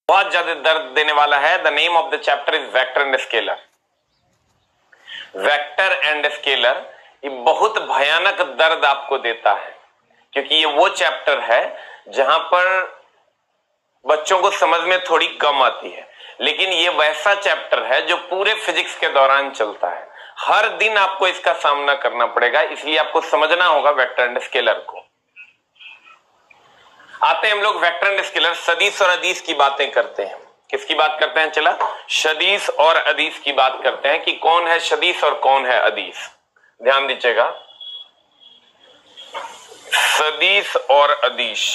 बहुत ज्यादा दर्द देने वाला है। The name of the chapter is vector and scalar. Vector and scalar ये बहुत भयानक दर्द आपको देता है, क्योंकि ये वो चैप्टर है जहां पर बच्चों को समझ में थोड़ी कम आती है, लेकिन ये वैसा चैप्टर है जो पूरे फिजिक्स के दौरान चलता है। हर दिन आपको इसका सामना करना पड़ेगा, इसलिए आपको समझना होगा वेक्टर एंड स्केलर को। आते हैं हम लोग वेक्टर एंड स्केलर, सदिश और अदिश की बातें करते हैं। किसकी बात करते हैं? चला, सदिश और अदिश की बात करते हैं कि कौन है सदिश और कौन है अदिश। ध्यान दीजिएगा, सदिश और अदिश,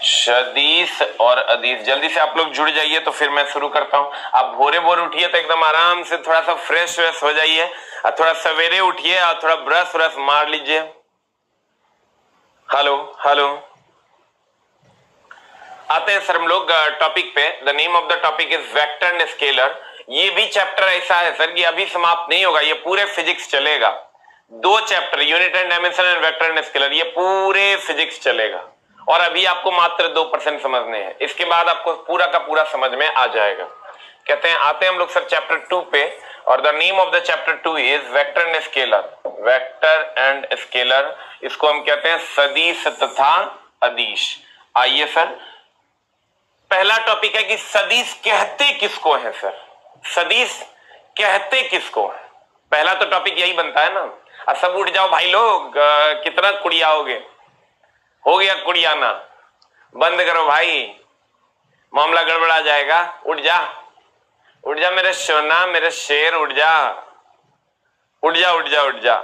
सदिश और अदिश। जल्दी से आप लोग जुड़ जाइए तो फिर मैं शुरू करता हूं। आप भोरे भोरे उठिए तो एकदम आराम से थोड़ा सा फ्रेश व्रेश हो जाइए, और थोड़ा सवेरे उठिए और थोड़ा ब्रश व्रश मार लीजिए। हेलो हेलो, आते हैं सर हम लोग टॉपिक पे। The name of the topic is vector and scalar. ये भी चैप्टर ऐसा है सर कि अभी समाप्त नहीं होगा, ये पूरे फिजिक्स चलेगा। दो chapter, unit and dimension and vector and scalar, ये पूरे फिजिक्स चलेगा और अभी आपको मात्र 2% समझने हैं। इसके बाद आपको पूरा का पूरा समझ में आ जाएगा। कहते हैं, आते हैं हम लोग सर चैप्टर 2 पे, और the name of the chapter 2 is vector and scalar. Vector and scalar, इसको हम कहते हैं सदिश तथा अदिश। आइए सर, पहला टॉपिक है कि सदिश कहते किसको है सर? सदिश कहते किसको है? पहला तो टॉपिक यही बनता है ना। अब सब उठ जाओ भाई लोग, कितना कुड़ियाओगे? हो गया कुड़ियाना, बंद करो भाई, मामला गड़बड़ा जाएगा। उठ जा, उठ जा मेरे सोना, मेरे शेर, उठ जा, उठ जा, उठ जा, उठ जा।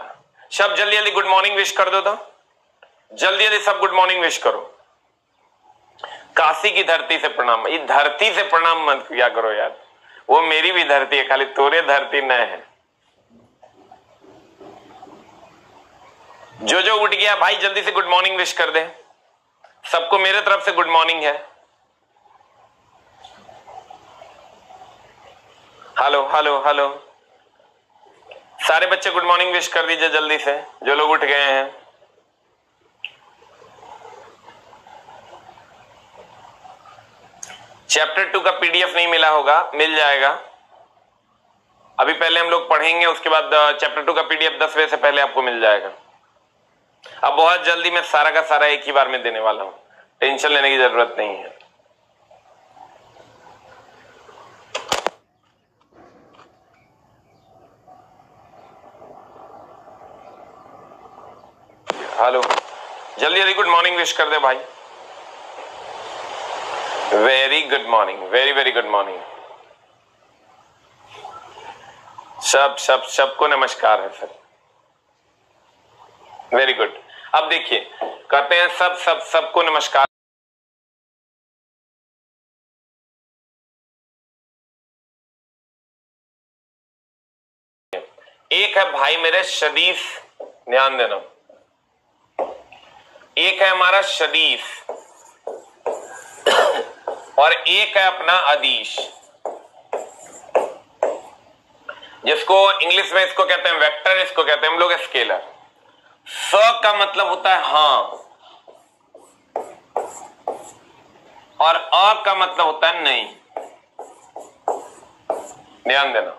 सब जल्दी जल्दी गुड मॉर्निंग विश कर दो, तो जल्दी जल्दी सब गुड मॉर्निंग विश करो। काशी की धरती से प्रणाम। ये धरती से प्रणाम मत किया करो यार, वो मेरी भी धरती है, खाली तोरे धरती न है। जो जो उठ गया भाई जल्दी से गुड मॉर्निंग विश कर दे। सबको मेरे तरफ से गुड मॉर्निंग है। हेलो हेलो हेलो, सारे बच्चे गुड मॉर्निंग विश कर दीजिए जल्दी से, जो लोग उठ गए हैं। चैप्टर 2 का पीडीएफ नहीं मिला होगा, मिल जाएगा। अभी पहले हम लोग पढ़ेंगे, उसके बाद चैप्टर 2 का पीडीएफ 10 बजे से पहले आपको मिल जाएगा। अब बहुत जल्दी मैं सारा का सारा एक ही बार में देने वाला हूं, टेंशन लेने की जरूरत नहीं है। हेलो, जल्दी जल्दी गुड मॉर्निंग विश कर दे भाई। Very good morning, very very good morning. सब सब सबको नमस्कार है सर, वेरी गुड। अब देखिए, कहते हैं सब सब सबको नमस्कार। एक है भाई मेरे सदिश, ध्यान देना, एक है हमारा सदिश और एक है अपना अदिश, जिसको इंग्लिश में इसको कहते हैं वेक्टर, इसको कहते हैं हम लोग स्केलर। स का मतलब होता है हां, और अ का मतलब होता है नहीं। ध्यान देना,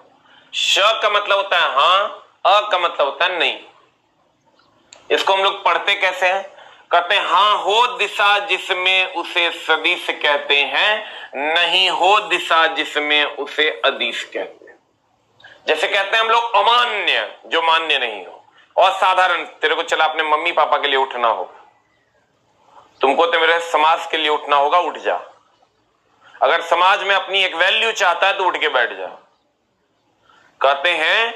श का मतलब होता है हां, अ का मतलब होता है नहीं। इसको हम लोग पढ़ते कैसे हैं? कहते हैं हां हो दिशा जिसमें उसे सदिश कहते हैं, नहीं हो दिशा जिसमें उसे अदिश कहते हैं। जैसे कहते हैं हम लोग अमान्य, जो मान्य नहीं हो। असाधारण, तेरे को चला अपने मम्मी पापा के लिए उठना हो, तुमको तो मेरे समाज के लिए उठना होगा, उठ जा। अगर समाज में अपनी एक वैल्यू चाहता है तो उठ के बैठ जा। कहते हैं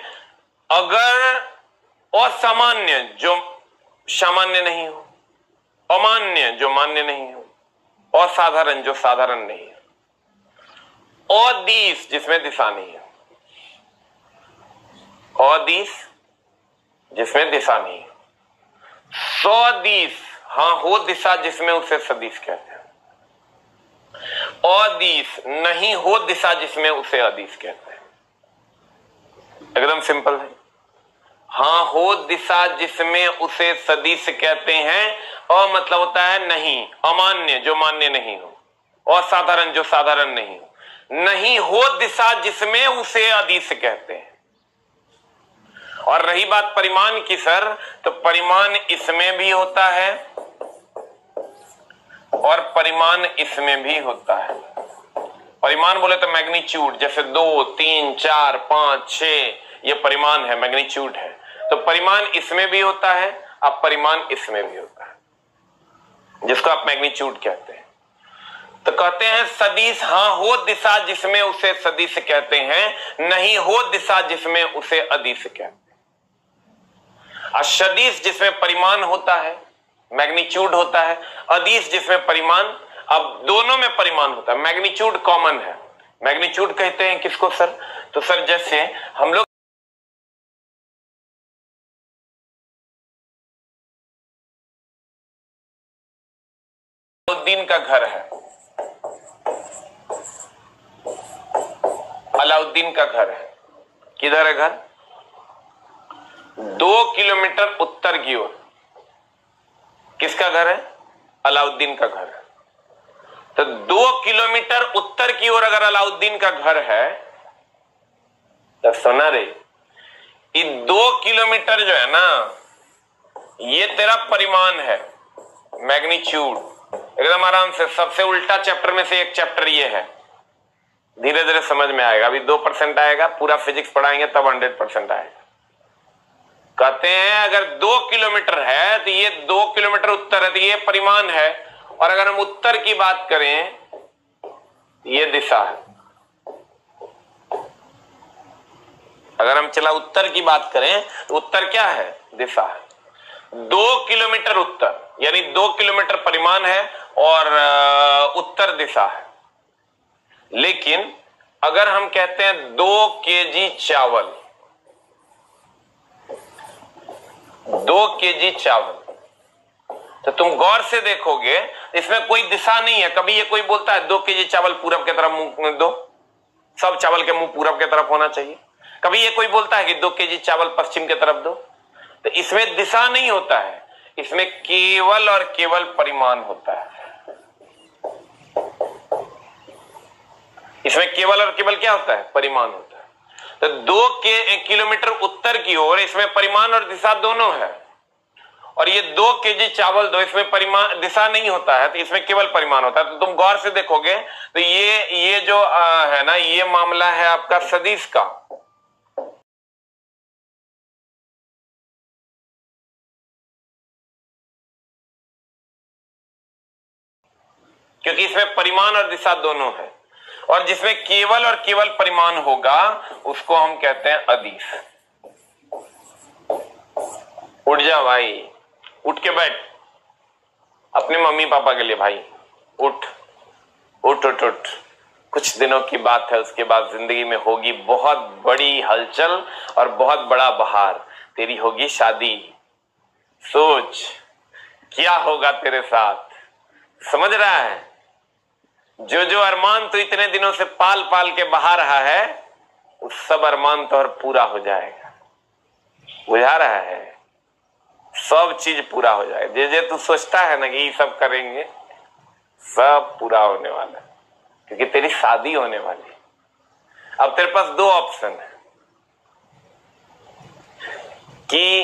अगर असामान्य जो सामान्य नहीं हो, अमान्य जो मान्य नहीं हो, असाधारण जो साधारण नहीं है, अदिश जिसमें दिशा नहीं है, अदिश जिसमें दिशा नहीं है, सदिश हां हो दिशा जिसमें उसे सदिश कहते हैं, अदिश नहीं हो दिशा जिसमें उसे अदिश कहते हैं। एकदम सिंपल है। हां हो दिशा जिसमें उसे सदिश कहते हैं। अ मतलब होता है नहीं, अमान्य जो मान्य नहीं हो, असाधारण जो साधारण नहीं हो, नहीं हो दिशा जिसमें उसे अदिश कहते हैं। और रही बात परिमाण की सर, तो परिमाण इसमें भी होता है और परिमाण इसमें भी होता है। परिमाण बोले तो मैग्नीट्यूड, जैसे 2, 3, 4, 5, 6 ये परिमाण है, मैग्नीट्यूड है। तो परिमाण इसमें भी होता है, अब परिमाण इसमें भी होता है, जिसको आप मैग्नीट्यूड कहते हैं। तो कहते हैं सदिश, हां हो दिशा जिसमें उसे सदिश कहते हैं, नहीं हो दिशा जिसमें उसे अदिश कहते हैं। सदिश जिसमें परिमाण होता है, मैग्नीट्यूड होता है, अदिश जिसमें परिमाण, अब दोनों में परिमाण होता है, मैग्नीट्यूड कॉमन है। मैग्नीट्यूड कहते हैं किसको सर? तो सर जैसे हम लोग अलाउद्दीन का घर है, अलाउद्दीन का घर है, किधर है घर? 2 किलोमीटर उत्तर की ओर। किसका घर है? अलाउद्दीन का घर है। तो 2 किलोमीटर उत्तर की ओर अगर अलाउद्दीन का घर है, तो सुना रे, ये 2 किलोमीटर जो है ना, ये तेरा परिमाण है, मैग्नीट्यूड। एकदम आराम से, सबसे उल्टा चैप्टर में से एक चैप्टर ये है, धीरे धीरे समझ में आएगा। अभी 2% आएगा, पूरा फिजिक्स पढ़ाएंगे तब 100% आएगा। कहते हैं अगर 2 किलोमीटर है तो ये 2 किलोमीटर उत्तर है, तो ये परिमाण है। और अगर हम उत्तर की बात करें, ये दिशा है। अगर हम चला उत्तर की बात करें तो उत्तर क्या है? दिशा है। 2 किलोमीटर उत्तर यानी 2 किलोमीटर परिमाण है और उत्तर दिशा है। लेकिन अगर हम कहते हैं 2 केजी चावल, 2 केजी चावल, तो तुम गौर से देखोगे इसमें कोई दिशा नहीं है। कभी ये कोई बोलता है 2 केजी चावल पूरब की तरफ मुंह दो, सब चावल के मुंह पूरब की तरफ होना चाहिए। कभी ये कोई बोलता है कि 2 केजी चावल पश्चिम की तरफ दो। तो इसमें दिशा नहीं होता है, इसमें केवल और केवल परिमाण होता है। इसमें केवल और केवल क्या होता है? परिमाण होता है। तो 2 किलोमीटर उत्तर की ओर इसमें परिमाण और दिशा दोनों है। और ये 2 केजी चावल दो, इसमें परिमाण दिशा नहीं होता है, तो इसमें केवल परिमाण होता है। तो तुम गौर से देखोगे तो ये जो है ना, ये मामला है आपका सदिश का। क्योंकि इसमें परिमाण और दिशा दोनों है। और जिसमें केवल और केवल परिमाण होगा उसको हम कहते हैं अदिश। उठ जा भाई, उठ के बैठ अपने मम्मी पापा के लिए भाई, उठ उठ उठ उठ। कुछ दिनों की बात है, उसके बाद जिंदगी में होगी बहुत बड़ी हलचल और बहुत बड़ा बहार। तेरी होगी शादी। सोच क्या होगा तेरे साथ, समझ रहा है? जो जो अरमान तो इतने दिनों से पाल पाल के बहा रहा है, उस सब अरमान तो और पूरा हो जाएगा। बुझा रहा है? सब चीज पूरा हो जाएगा। जे जे तू सोचता है ना कि ये सब करेंगे, सब पूरा होने वाला है, क्योंकि तेरी शादी होने वाली है। अब तेरे पास 2 ऑप्शन है कि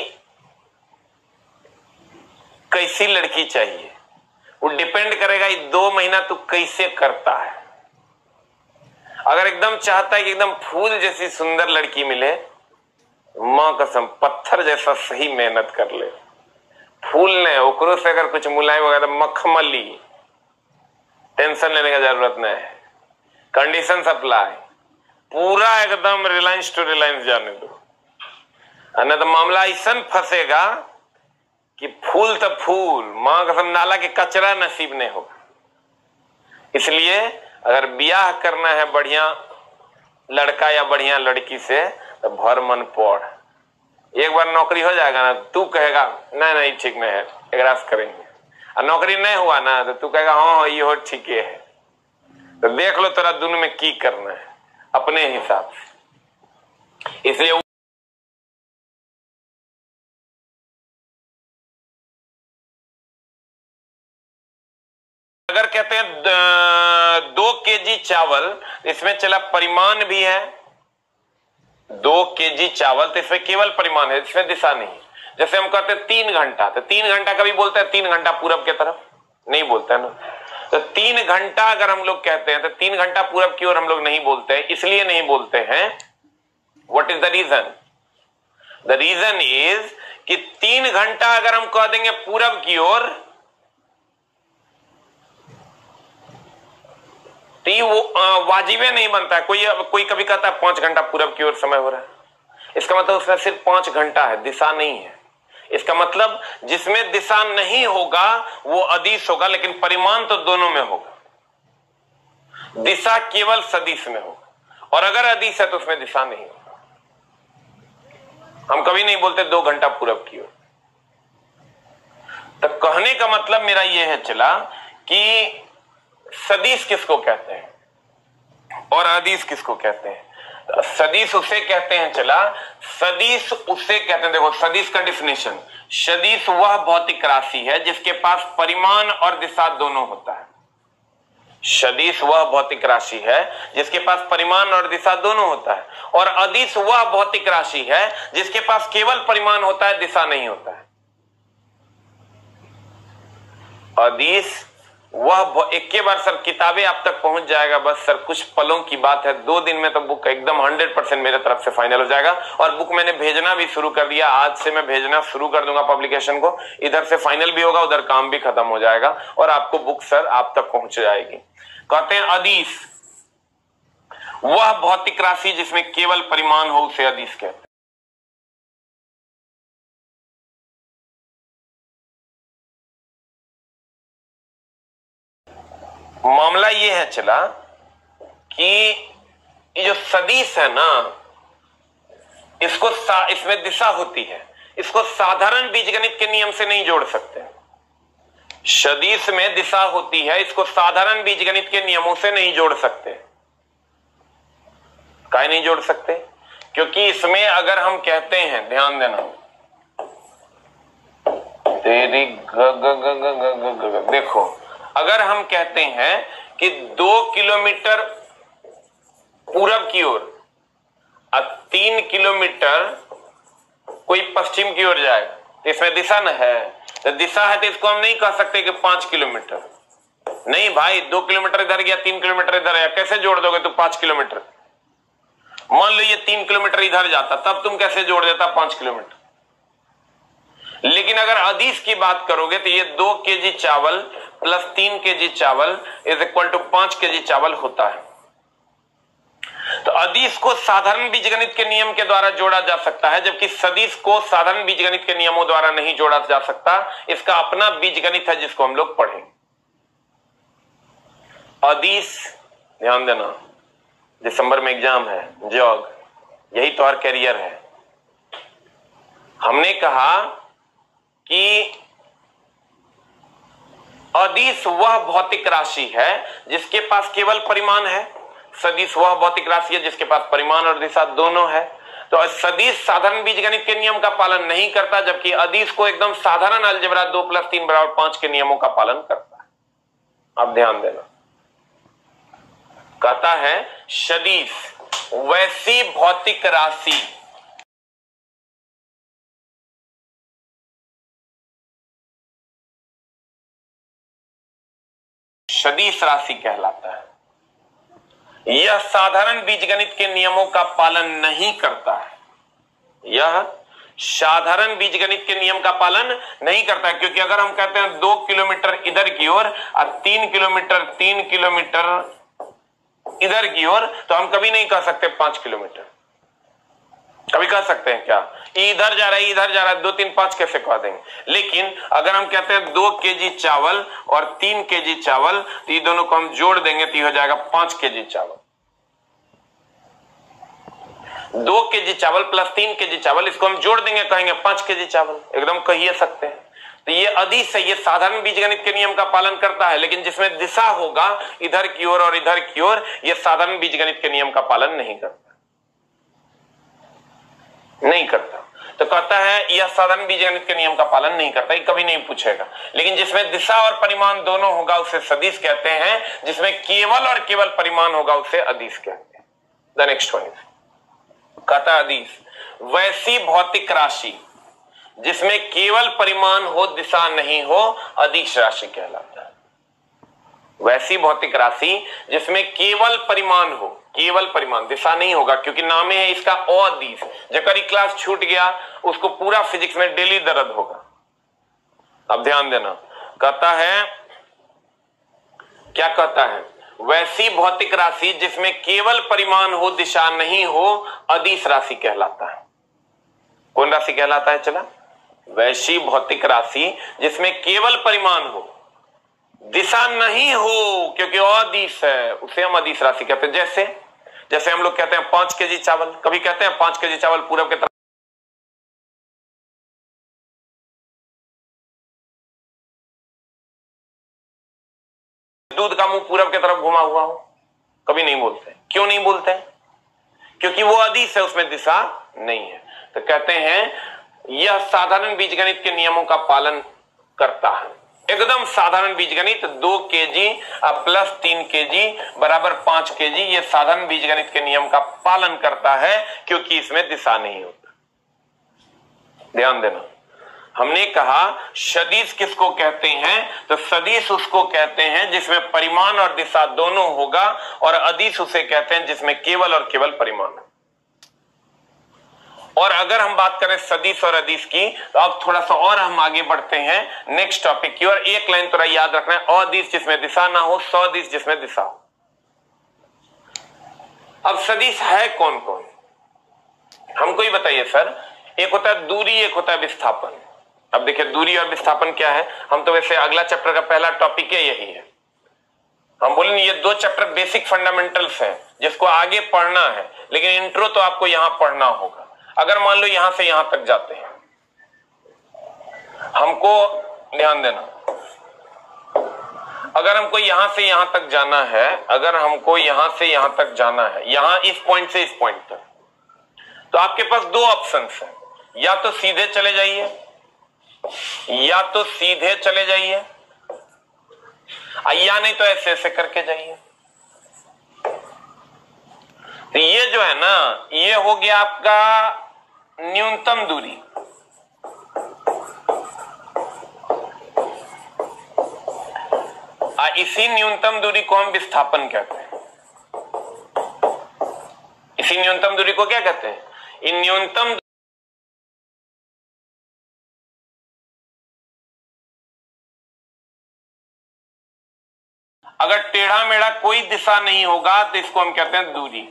कैसी लड़की चाहिए। वो डिपेंड करेगा ये 2 महीना तू कैसे करता है। अगर एकदम चाहता है कि एकदम फूल जैसी सुंदर लड़की मिले, मां कसम पत्थर जैसा सही मेहनत कर ले। फूल ने ओकरो से अगर कुछ मुलायम वगैरह मखमली, टेंशन लेने का जरूरत नहीं है। कंडीशन अप्लाई, पूरा एकदम रिलायंस टू रिलायंस जाने दो, नहीं तो मामला ऐसा फंसेगा कि फूल तो फूल, मां कसम नाला के कचरा नसीब नहीं होगा। इसलिए अगर ब्याह करना है बढ़िया लड़का या बढ़िया लड़की से, तो भर मन पढ़। एक बार नौकरी हो जाएगा ना, तू कहेगा नहीं नहीं ठीक नहीं है, एक करेंगे। और नौकरी नहीं हुआ ना, तो तू कहेगा हाँ ये हो ठीक है। तो देख लो तेरा दोनों में की करना है अपने हिसाब से। इसलिए अगर कहते हैं केजी चावल, इसमें चला परिमाण भी है 2 केजी चावल, तो इसमें केवल परिमाण है, इसमें दिशा नहीं। जैसे हम कहते हैं 3 घंटा, तो 3 घंटा कभी बोलते हैं 3 घंटा पूरब की तरफ, नहीं बोलते हैं ना। तो 3 घंटा अगर हम लोग कहते हैं तो 3 घंटा पूरब की ओर हम लोग नहीं बोलते हैं। इसलिए नहीं बोलते हैं, what is the reason? The reason is कि 3 घंटा अगर हम कह देंगे पूरब की ओर, तो ये वो वाजिबे नहीं बनता है। कोई कभी कहता है 5 घंटा पूरब की ओर समय हो रहा है, इसका मतलब उसमें सिर्फ 5 घंटा है, दिशा नहीं है। इसका मतलब जिसमें दिशा नहीं होगा वो अदिश होगा, लेकिन परिमाण तो दोनों में होगा। दिशा केवल सदिश में होगा, और अगर अदिश है तो उसमें दिशा नहीं होगा। हम कभी नहीं बोलते 2 घंटा पूरब की ओर। तो कहने का मतलब मेरा यह है चला कि सदिश किसको कहते हैं और अदिश किसको कहते हैं? सदिश उसे कहते हैं चला, सदिश उसे कहते हैं, देखो सदिश का डिफिनेशन, सदिश वह भौतिक राशि है जिसके पास परिमाण और दिशा दोनों होता है। सदिश वह भौतिक राशि है जिसके पास परिमाण और दिशा दोनों होता है, और अदिश वह भौतिक राशि है जिसके पास केवल परिमाण होता है, दिशा नहीं होता है। अदिश वह, एक के बार सर किताबें आप तक पहुंच जाएगा, बस सर कुछ पलों की बात है, 2 दिन में तो बुक एकदम 100% मेरे तरफ से फाइनल हो जाएगा। और बुक मैंने भेजना भी शुरू कर दिया, आज से मैं भेजना शुरू कर दूंगा पब्लिकेशन को। इधर से फाइनल भी होगा, उधर काम भी खत्म हो जाएगा, और आपको बुक सर आप तक पहुंच जाएगी। कहते हैं अदिश वह भौतिक राशि जिसमें केवल परिमाण हो, उसे अदिश कहते हैं। मामला ये है चला कि ये जो सदिश है ना, इसमें दिशा होती है, इसको साधारण बीजगणित के नियम से नहीं जोड़ सकते। सदिश में दिशा होती है, इसको साधारण बीजगणित के नियमों से नहीं जोड़ सकते। काहे नहीं जोड़ सकते? क्योंकि इसमें अगर हम कहते हैं, ध्यान देना, तेरी देखो, अगर हम कहते हैं कि 2 किलोमीटर पूरब की ओर और 3 किलोमीटर कोई पश्चिम की ओर जाएगा, तो इसमें दिशा न है। तो दिशा है तो इसको हम नहीं कह सकते कि 5 किलोमीटर। नहीं भाई, 2 किलोमीटर इधर गया, 3 किलोमीटर इधर आया, कैसे जोड़ दोगे तुम 5 किलोमीटर? मान लो ये 3 किलोमीटर इधर जाता, तब तुम कैसे जोड़ देता 5 किलोमीटर? लेकिन अगर अदिश की बात करोगे तो ये 2 केजी चावल प्लस 3 केजी चावल इज इक्वल टू 5 केजी चावल होता है। तो अदिश को साधारण बीजगणित के नियम के द्वारा जोड़ा जा सकता है, जबकि सदिश को साधारण बीजगणित के नियमों द्वारा नहीं जोड़ा जा सकता। इसका अपना बीजगणित है जिसको हम लोग पढ़ेंगे। अदिश, ध्यान देना, दिसंबर में एग्जाम है, जॉग, यही तो हर कैरियर है। हमने कहा कि अदिश वह भौतिक राशि है जिसके पास केवल परिमाण है, सदिश वह भौतिक राशि है जिसके पास परिमाण और दिशा दोनों है। तो सदिश साधारण बीजगणित के नियम का पालन नहीं करता, जबकि अदिश को एकदम साधारण अलजेब्रा 2 + 3 = 5 के नियमों का पालन करता है। अब ध्यान देना, कहता है सदिश वैसी भौतिक राशि, सदिश राशि कहलाता है। यह साधारण बीजगणित के नियमों का पालन नहीं करता है। यह साधारण बीजगणित के नियम का पालन नहीं करता है, क्योंकि अगर हम कहते हैं 2 किलोमीटर इधर की ओर और 3 किलोमीटर इधर की ओर, तो हम कभी नहीं कह सकते 5 किलोमीटर। कभी कह सकते हैं क्या? इधर जा रहा है, इधर जा रहा है, 2 3 5 कैसे कह देंगे? लेकिन अगर हम कहते हैं 2 केजी चावल और 3 केजी चावल, तो ये दोनों को हम जोड़ देंगे तो ये हो जाएगा 5 केजी चावल। 2 केजी चावल प्लस 3 केजी चावल, इसको हम जोड़ देंगे, कहेंगे 5 केजी चावल, एकदम कहिए सकते हैं। तो ये अदिश है, ये साधारण बीजगणित के नियम का पालन करता है, लेकिन जिसमें दिशा होगा इधर की ओर और इधर की ओर, ये साधारण बीजगणित के नियम का पालन नहीं करता। तो कहता है यह साधारण बीजगणित के नियम का पालन नहीं करता, ये कभी नहीं पूछेगा। लेकिन जिसमें दिशा और परिमाण दोनों होगा उसे सदिश कहते हैं, जिसमें केवल और केवल परिमाण होगा उसे अदिश कहते हैं। द नेक्स्ट वन कहता है अदिश वैसी भौतिक राशि जिसमें केवल परिमाण हो दिशा नहीं हो अदिश राशि कहलाता है। वैसी भौतिक राशि जिसमें केवल परिमाण हो, केवल परिमाण, दिशा नहीं होगा, क्योंकि नाम है इसका अदिश। जकर क्लास छूट गया उसको पूरा फिजिक्स में डेली दर्द होगा। अब ध्यान देना, कहता है क्या कहता है, वैसी भौतिक राशि जिसमें केवल परिमाण हो दिशा नहीं हो अदिश राशि कहलाता है। कौन राशि कहलाता है? चला, वैसी भौतिक राशि जिसमें केवल परिमाण हो दिशा नहीं हो, क्योंकि अदिश है, उसे हम अदिश राशि कहते हैं। जैसे हम लोग कहते हैं 5 केजी चावल, कभी कहते हैं 5 केजी चावल पूरब की तरफ, दूध का मुंह पूरब की तरफ घुमा हुआ हो, कभी नहीं बोलते। क्यों नहीं बोलते? क्योंकि वो अदिश है, उसमें दिशा नहीं है। तो कहते हैं यह साधारण बीजगणित के नियमों का पालन करता है। एकदम साधारण बीजगणित 2 केजी प्लस 3 केजी बराबर 5 केजी, ये साधारण बीजगणित के नियम का पालन करता है क्योंकि इसमें दिशा नहीं होता। ध्यान देना, हमने कहा सदिश किसको कहते हैं, तो सदिश उसको कहते हैं जिसमें परिमाण और दिशा दोनों होगा, और अदिश उसे कहते हैं जिसमें केवल और केवल परिमाण। और अगर हम बात करें सदिश और अदिश की, तो अब थोड़ा सा और हम आगे बढ़ते हैं नेक्स्ट टॉपिक की, और एक लाइन थोड़ा याद रखना है, अदिश जिसमें दिशा ना हो, सदिश जिसमें दिशा हो। अब सदिश है कौन कौन, हमको ही बताइए सर। एक होता है दूरी, एक होता है विस्थापन। अब देखिए दूरी और विस्थापन क्या है, हम तो वैसे अगला चैप्टर का पहला टॉपिक यही है। हम बोले ये 2 चैप्टर बेसिक फंडामेंटल्स है जिसको आगे पढ़ना है, लेकिन इंट्रो तो आपको यहां पढ़ना होगा। अगर मान लो यहां से यहां तक जाते हैं, हमको ध्यान देना, अगर हमको यहां से यहां तक जाना है, अगर हमको यहां से यहां तक जाना है, यहां इस पॉइंट से इस पॉइंट तक, तो आपके पास 2 ऑप्शंस हैं, या तो सीधे चले जाइए, या तो सीधे चले जाइए, या नहीं तो ऐसे ऐसे करके जाइए। तो ये जो है ना, ये हो गया आपका न्यूनतम दूरी। इसी न्यूनतम दूरी को हम विस्थापन कहते हैं। इसी न्यूनतम दूरी को क्या कहते हैं? इन न्यूनतम अगर टेढ़ा मेढ़ा कोई दिशा नहीं होगा तो इसको हम कहते हैं दूरी।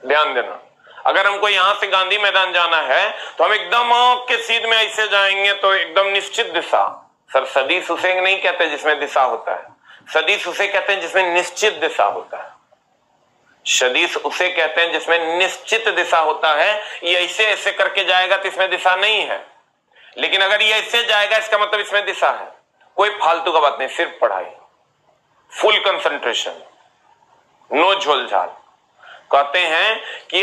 ध्यान देना, अगर हमको यहां से गांधी मैदान जाना है तो हम एकदम के सीध में ऐसे जाएंगे तो एकदम निश्चित दिशा। सर सदिश उसे नहीं कहते जिसमें दिशा होता है, सदिश उसे कहते हैं जिसमें निश्चित दिशा होता है। सदिश उसे कहते हैं जिसमें निश्चित दिशा होता है। ये ऐसे ऐसे करके जाएगा तो इसमें दिशा नहीं है, लेकिन अगर ये ऐसे जाएगा इसका मतलब इसमें दिशा है। कोई फालतू का बात नहीं, सिर्फ पढ़ाई, फुल कंसंट्रेशन, नो झोलझाल। कहते हैं कि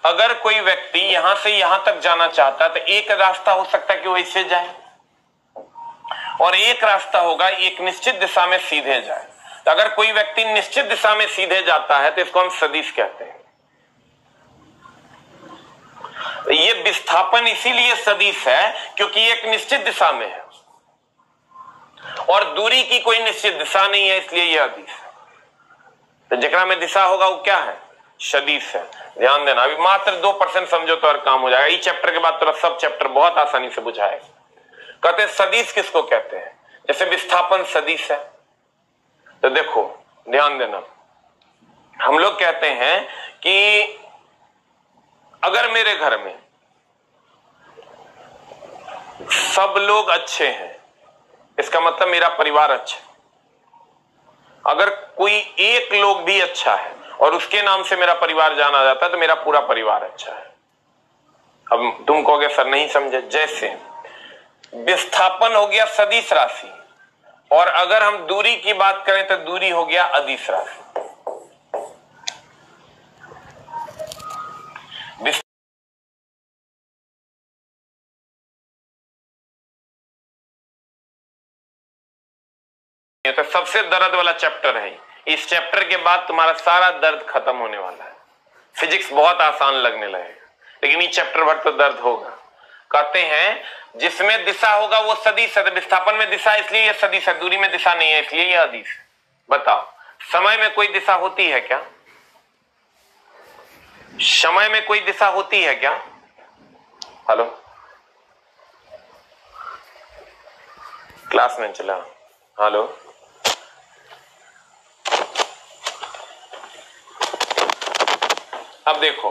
अगर कोई व्यक्ति यहां से यहां तक जाना चाहता है तो एक रास्ता हो सकता है कि वो इससे जाए, और एक रास्ता होगा एक निश्चित दिशा में सीधे जाए। तो अगर कोई व्यक्ति निश्चित दिशा में सीधे जाता है तो इसको हम सदिश कहते हैं। ये विस्थापन इसीलिए सदिश है क्योंकि एक निश्चित दिशा में है और दूरी की कोई निश्चित दिशा नहीं है, इसलिए यह अदिश है। तो जिकरा में दिशा होगा वो क्या है? सदिश है। ध्यान देना, अभी मात्र 2% समझो तो और काम हो जाएगा। इस चैप्टर के बाद तो सब चैप्टर बहुत आसानी से बुझाएगा। कहते हैं सदिश किसको कहते हैं? जैसे विस्थापन सदिश है। तो देखो ध्यान देना, हम लोग कहते हैं कि अगर मेरे घर में सब लोग अच्छे हैं इसका मतलब मेरा परिवार अच्छा है। अगर कोई एक लोग भी अच्छा है और उसके नाम से मेरा परिवार जाना जाता है तो मेरा पूरा परिवार अच्छा है। अब तुम कहोगे सर नहीं समझे। जैसे विस्थापन हो गया सदिश राशि, और अगर हम दूरी की बात करें तो दूरी हो गया अदिश राशि। तो सबसे दर्द वाला चैप्टर है। इस चैप्टर के बाद तुम्हारा सारा दर्द खत्म होने वाला है। फिजिक्स बहुत आसान लगने लगेगा, लेकिन ये चैप्टर भर तो दर्द होगा। कहते हैं जिसमें दिशा होगा वो सदिश है। विस्थापन में दिशा इसलिए ये सदिश है, दूरी में दिशा नहीं है इसलिए ये अदिश है। बताओ, समय में कोई दिशा होती है क्या? समय में कोई दिशा होती है क्या? हेलो, क्लास में चला। हेलो, अब देखो,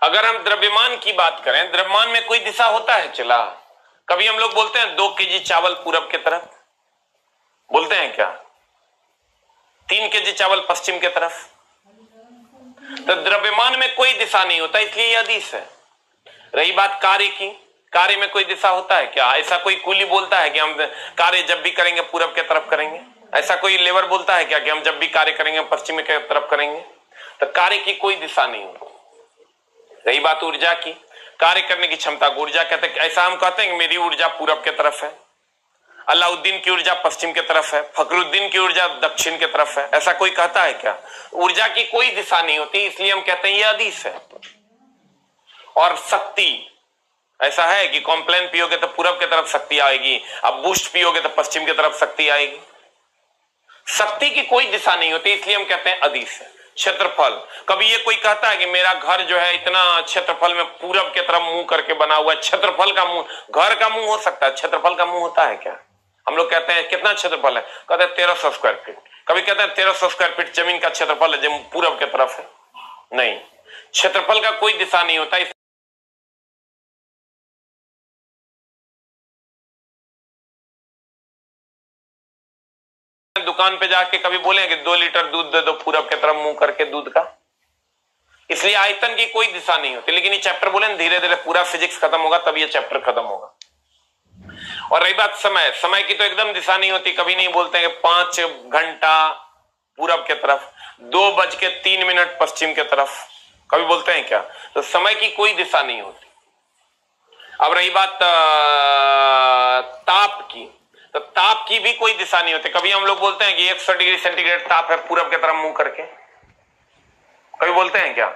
अगर हम द्रव्यमान की बात करें, द्रव्यमान में कोई दिशा होता है? चला, कभी हम लोग बोलते हैं 2 केजी चावल पूरब की तरफ, बोलते हैं क्या? 3 केजी चावल पश्चिम की तरफ। तो द्रव्यमान में कोई दिशा नहीं होता, इसलिए यह अदिश है। रही बात कार्य की, कार्य में कोई दिशा होता है क्या? ऐसा कोई कूली बोलता है कि हम कार्य जब भी करेंगे पूरब की तरफ करेंगे? ऐसा कोई लेबर बोलता है क्या कि हम जब भी कार्य करेंगे पश्चिम की तरफ करेंगे? तो कार्य की कोई दिशा नहीं होती। रही बात ऊर्जा की, कार्य करने की क्षमता को ऊर्जा कहते हैं। ऐसा हम कहते हैं कि मेरी ऊर्जा पूरब की तरफ है, अलाउद्दीन की ऊर्जा पश्चिम की तरफ है, फखरुद्दीन की ऊर्जा दक्षिण की तरफ है। ऐसा कोई कहता है क्या? ऊर्जा की कोई दिशा नहीं होती, इसलिए हम कहते हैं ये अदिश है। और शक्ति, ऐसा है कि कॉम्प्लेन पियोगे तो पूरब की तरफ शक्ति आएगी, अब बूस्ट पियोगे तो पश्चिम की तरफ शक्ति आएगी। शक्ति की कोई दिशा नहीं होती, इसलिए हम कहते हैं अदिश है। क्षेत्रफल, कभी ये कोई कहता है कि मेरा घर जो है इतना क्षेत्रफल में पूरब की तरफ मुंह करके बना हुआ है? क्षेत्रफल का मुंह, घर का मुंह हो सकता है, क्षेत्रफल का मुंह होता है क्या? हम लोग कहते हैं कितना क्षेत्रफल है, कहते हैं 1300 स्क्वायर फीट। कभी कहते हैं 1300 स्क्वायर फीट जमीन का क्षेत्रफल है जो पूरब की तरफ है। नहीं, क्षेत्रफल का कोई दिशा नहीं होता। दुकान पे जाके कभी बोले कि 2 लीटर दूध दे दो पूरब की तरफ मुंह करके दूध का, इसलिए आयतन की कोई दिशा नहीं होती। लेकिन ये चैप्टर बोले धीरे धीरे पूरा फिजिक्स खत्म होगा तब ये चैप्टर खत्म होगा। और रही बात समय, समय की तो एकदम दिशा नहीं होती। कभी नहीं बोलते हैं कि 5 घंटा पूरब की तरफ, 2:03 पश्चिम की तरफ, कभी बोलते हैं क्या? तो समय की कोई दिशा नहीं होती। अब रही बात ताप की, तो ताप की भी कोई दिशा नहीं होती। कभी हम लोग बोलते हैं कि 100 डिग्री सेंटीग्रेड ताप है पूरब की तरफ मुंह करके, कभी बोलते हैं क्या?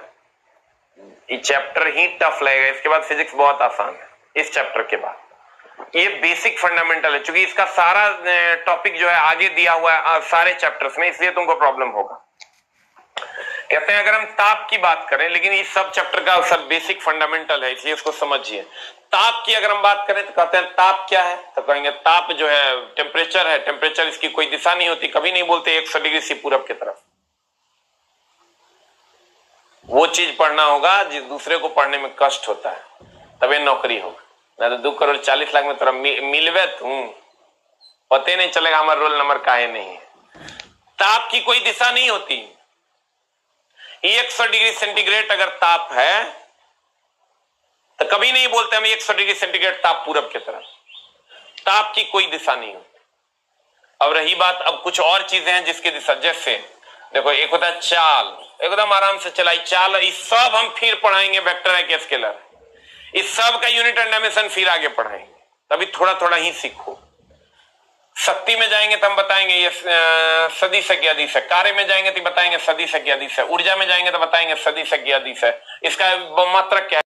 ये चैप्टर ही टफ लगेगा, इसके बाद फिजिक्स बहुत आसान है। इस चैप्टर के बाद ये बेसिक फंडामेंटल है, क्योंकि इसका सारा टॉपिक जो है आगे दिया हुआ है सारे चैप्टर्स में, इसलिए तुमको प्रॉब्लम होगा। कहते हैं अगर हम ताप की बात करें, लेकिन इस सब चैप्टर का सब बेसिक फंडामेंटल है, इसलिए इसको समझिए। ताप की अगर हम बात करें तो कहते हैं ताप क्या है? तो कहेंगे ताप जो है टेम्परेचर है। टेम्परेचर, इसकी कोई दिशा नहीं होती। कभी नहीं बोलते 100 डिग्री से पूरब की तरफ। वो चीज पढ़ना होगा जिस दूसरे को पढ़ने में कष्ट होता है, तभी नौकरी होगा। नहीं तो 2 करोड़ 40 लाख में तरफ मिलवे तुम, पता नहीं चलेगा हमारा रोल नंबर काहे नहीं है। ताप की कोई दिशा नहीं होती। 100 डिग्री सेंटीग्रेड अगर ताप है तो कभी नहीं बोलते हम 100 डिग्री सेंटीग्रेड ताप पूरब की तरफ। ताप की कोई दिशा नहीं होती। अब रही बात, अब कुछ और चीजें हैं जिसकी दिशा, जैसे देखो एक होता है चाल, एकदम आराम से चलाई चाल। इस सब हम फिर पढ़ाएंगे, वेक्टर है कि स्केलर, इस सब का यूनिट एंड डायमेंशन फिर आगे पढ़ाएंगे, तभी थोड़ा थोड़ा ही सीखो। शक्ति में जाएंगे तो हम बताएंगे ये सदिश है कि अदिश है। कार्य में जाएंगे तो बताएंगे सदिश है कि अदिश है। ऊर्जा में जाएंगे तो बताएंगे सदिश है कि अदिश है। इसका मात्रक क्या है?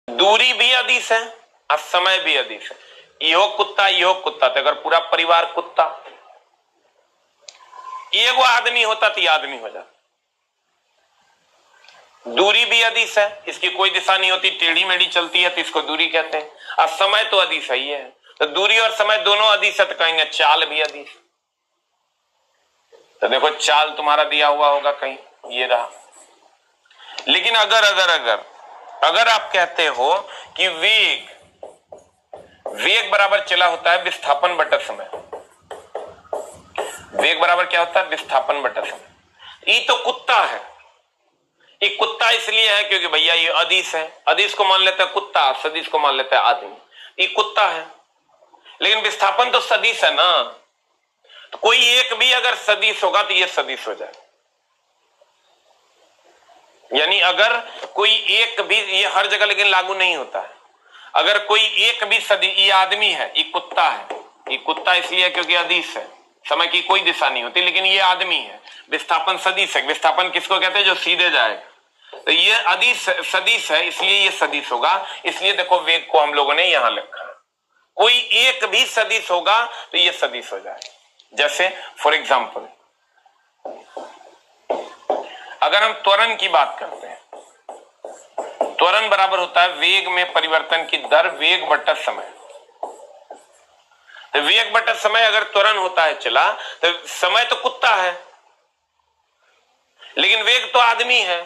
दूरी भी अदिश है और समय भी अदिश है। यो कुत्ता तो अगर पूरा परिवार कुत्ता, एगो आदमी होता तो आदमी हो जाता। दूरी भी अदिश है, इसकी कोई दिशा नहीं होती, टेढ़ी मेढ़ी चलती है तो इसको दूरी कहते हैं। और समय तो अदिश ही है, तो दूरी और समय दोनों अदिश है तो कहेंगे चाल भी अदिश। तो देखो चाल तुम्हारा दिया हुआ होगा कहीं, ये रहा। लेकिन अगर अगर अगर अगर आप कहते हो कि वेग बराबर चला होता है विस्थापन बटा समय। वेग बराबर क्या होता है? विस्थापन बटा समय। ये तो कुत्ता है, ये कुत्ता इसलिए है क्योंकि भैया ये अदिश है। अदिश को मान लेते हैं कुत्ता, सदिश को मान लेते हैं आदमी। ये कुत्ता है, लेकिन विस्थापन तो सदिश है ना, तो कोई एक भी अगर सदिश होगा तो ये सदिश हो जाए। यानी अगर कोई एक भी, ये हर जगह लेकिन लागू नहीं होता है, अगर कोई एक भी सदिश, ये आदमी है, ये कुत्ता है, ये कुत्ता इसलिए क्योंकि अदिश है, समय की कोई दिशा नहीं होती, लेकिन ये आदमी है, विस्थापन सदिश है। विस्थापन किसको कहते हैं? जो सीधे जाएगा। तो ये अदिश सदिश है, इसलिए ये सदिश होगा। इसलिए देखो वेग को हम लोगों ने यहां लिखा है। कोई एक भी सदिश होगा तो ये सदिश हो जाएगा। जैसे फॉर एग्जाम्पल अगर हम त्वरण की बात करते हैं, त्वरण बराबर होता है वेग में परिवर्तन की दर, वेग बटा समय। तो वेग बटा समय अगर त्वरण होता है चला, तो समय तो कुत्ता है लेकिन वेग तो आदमी है।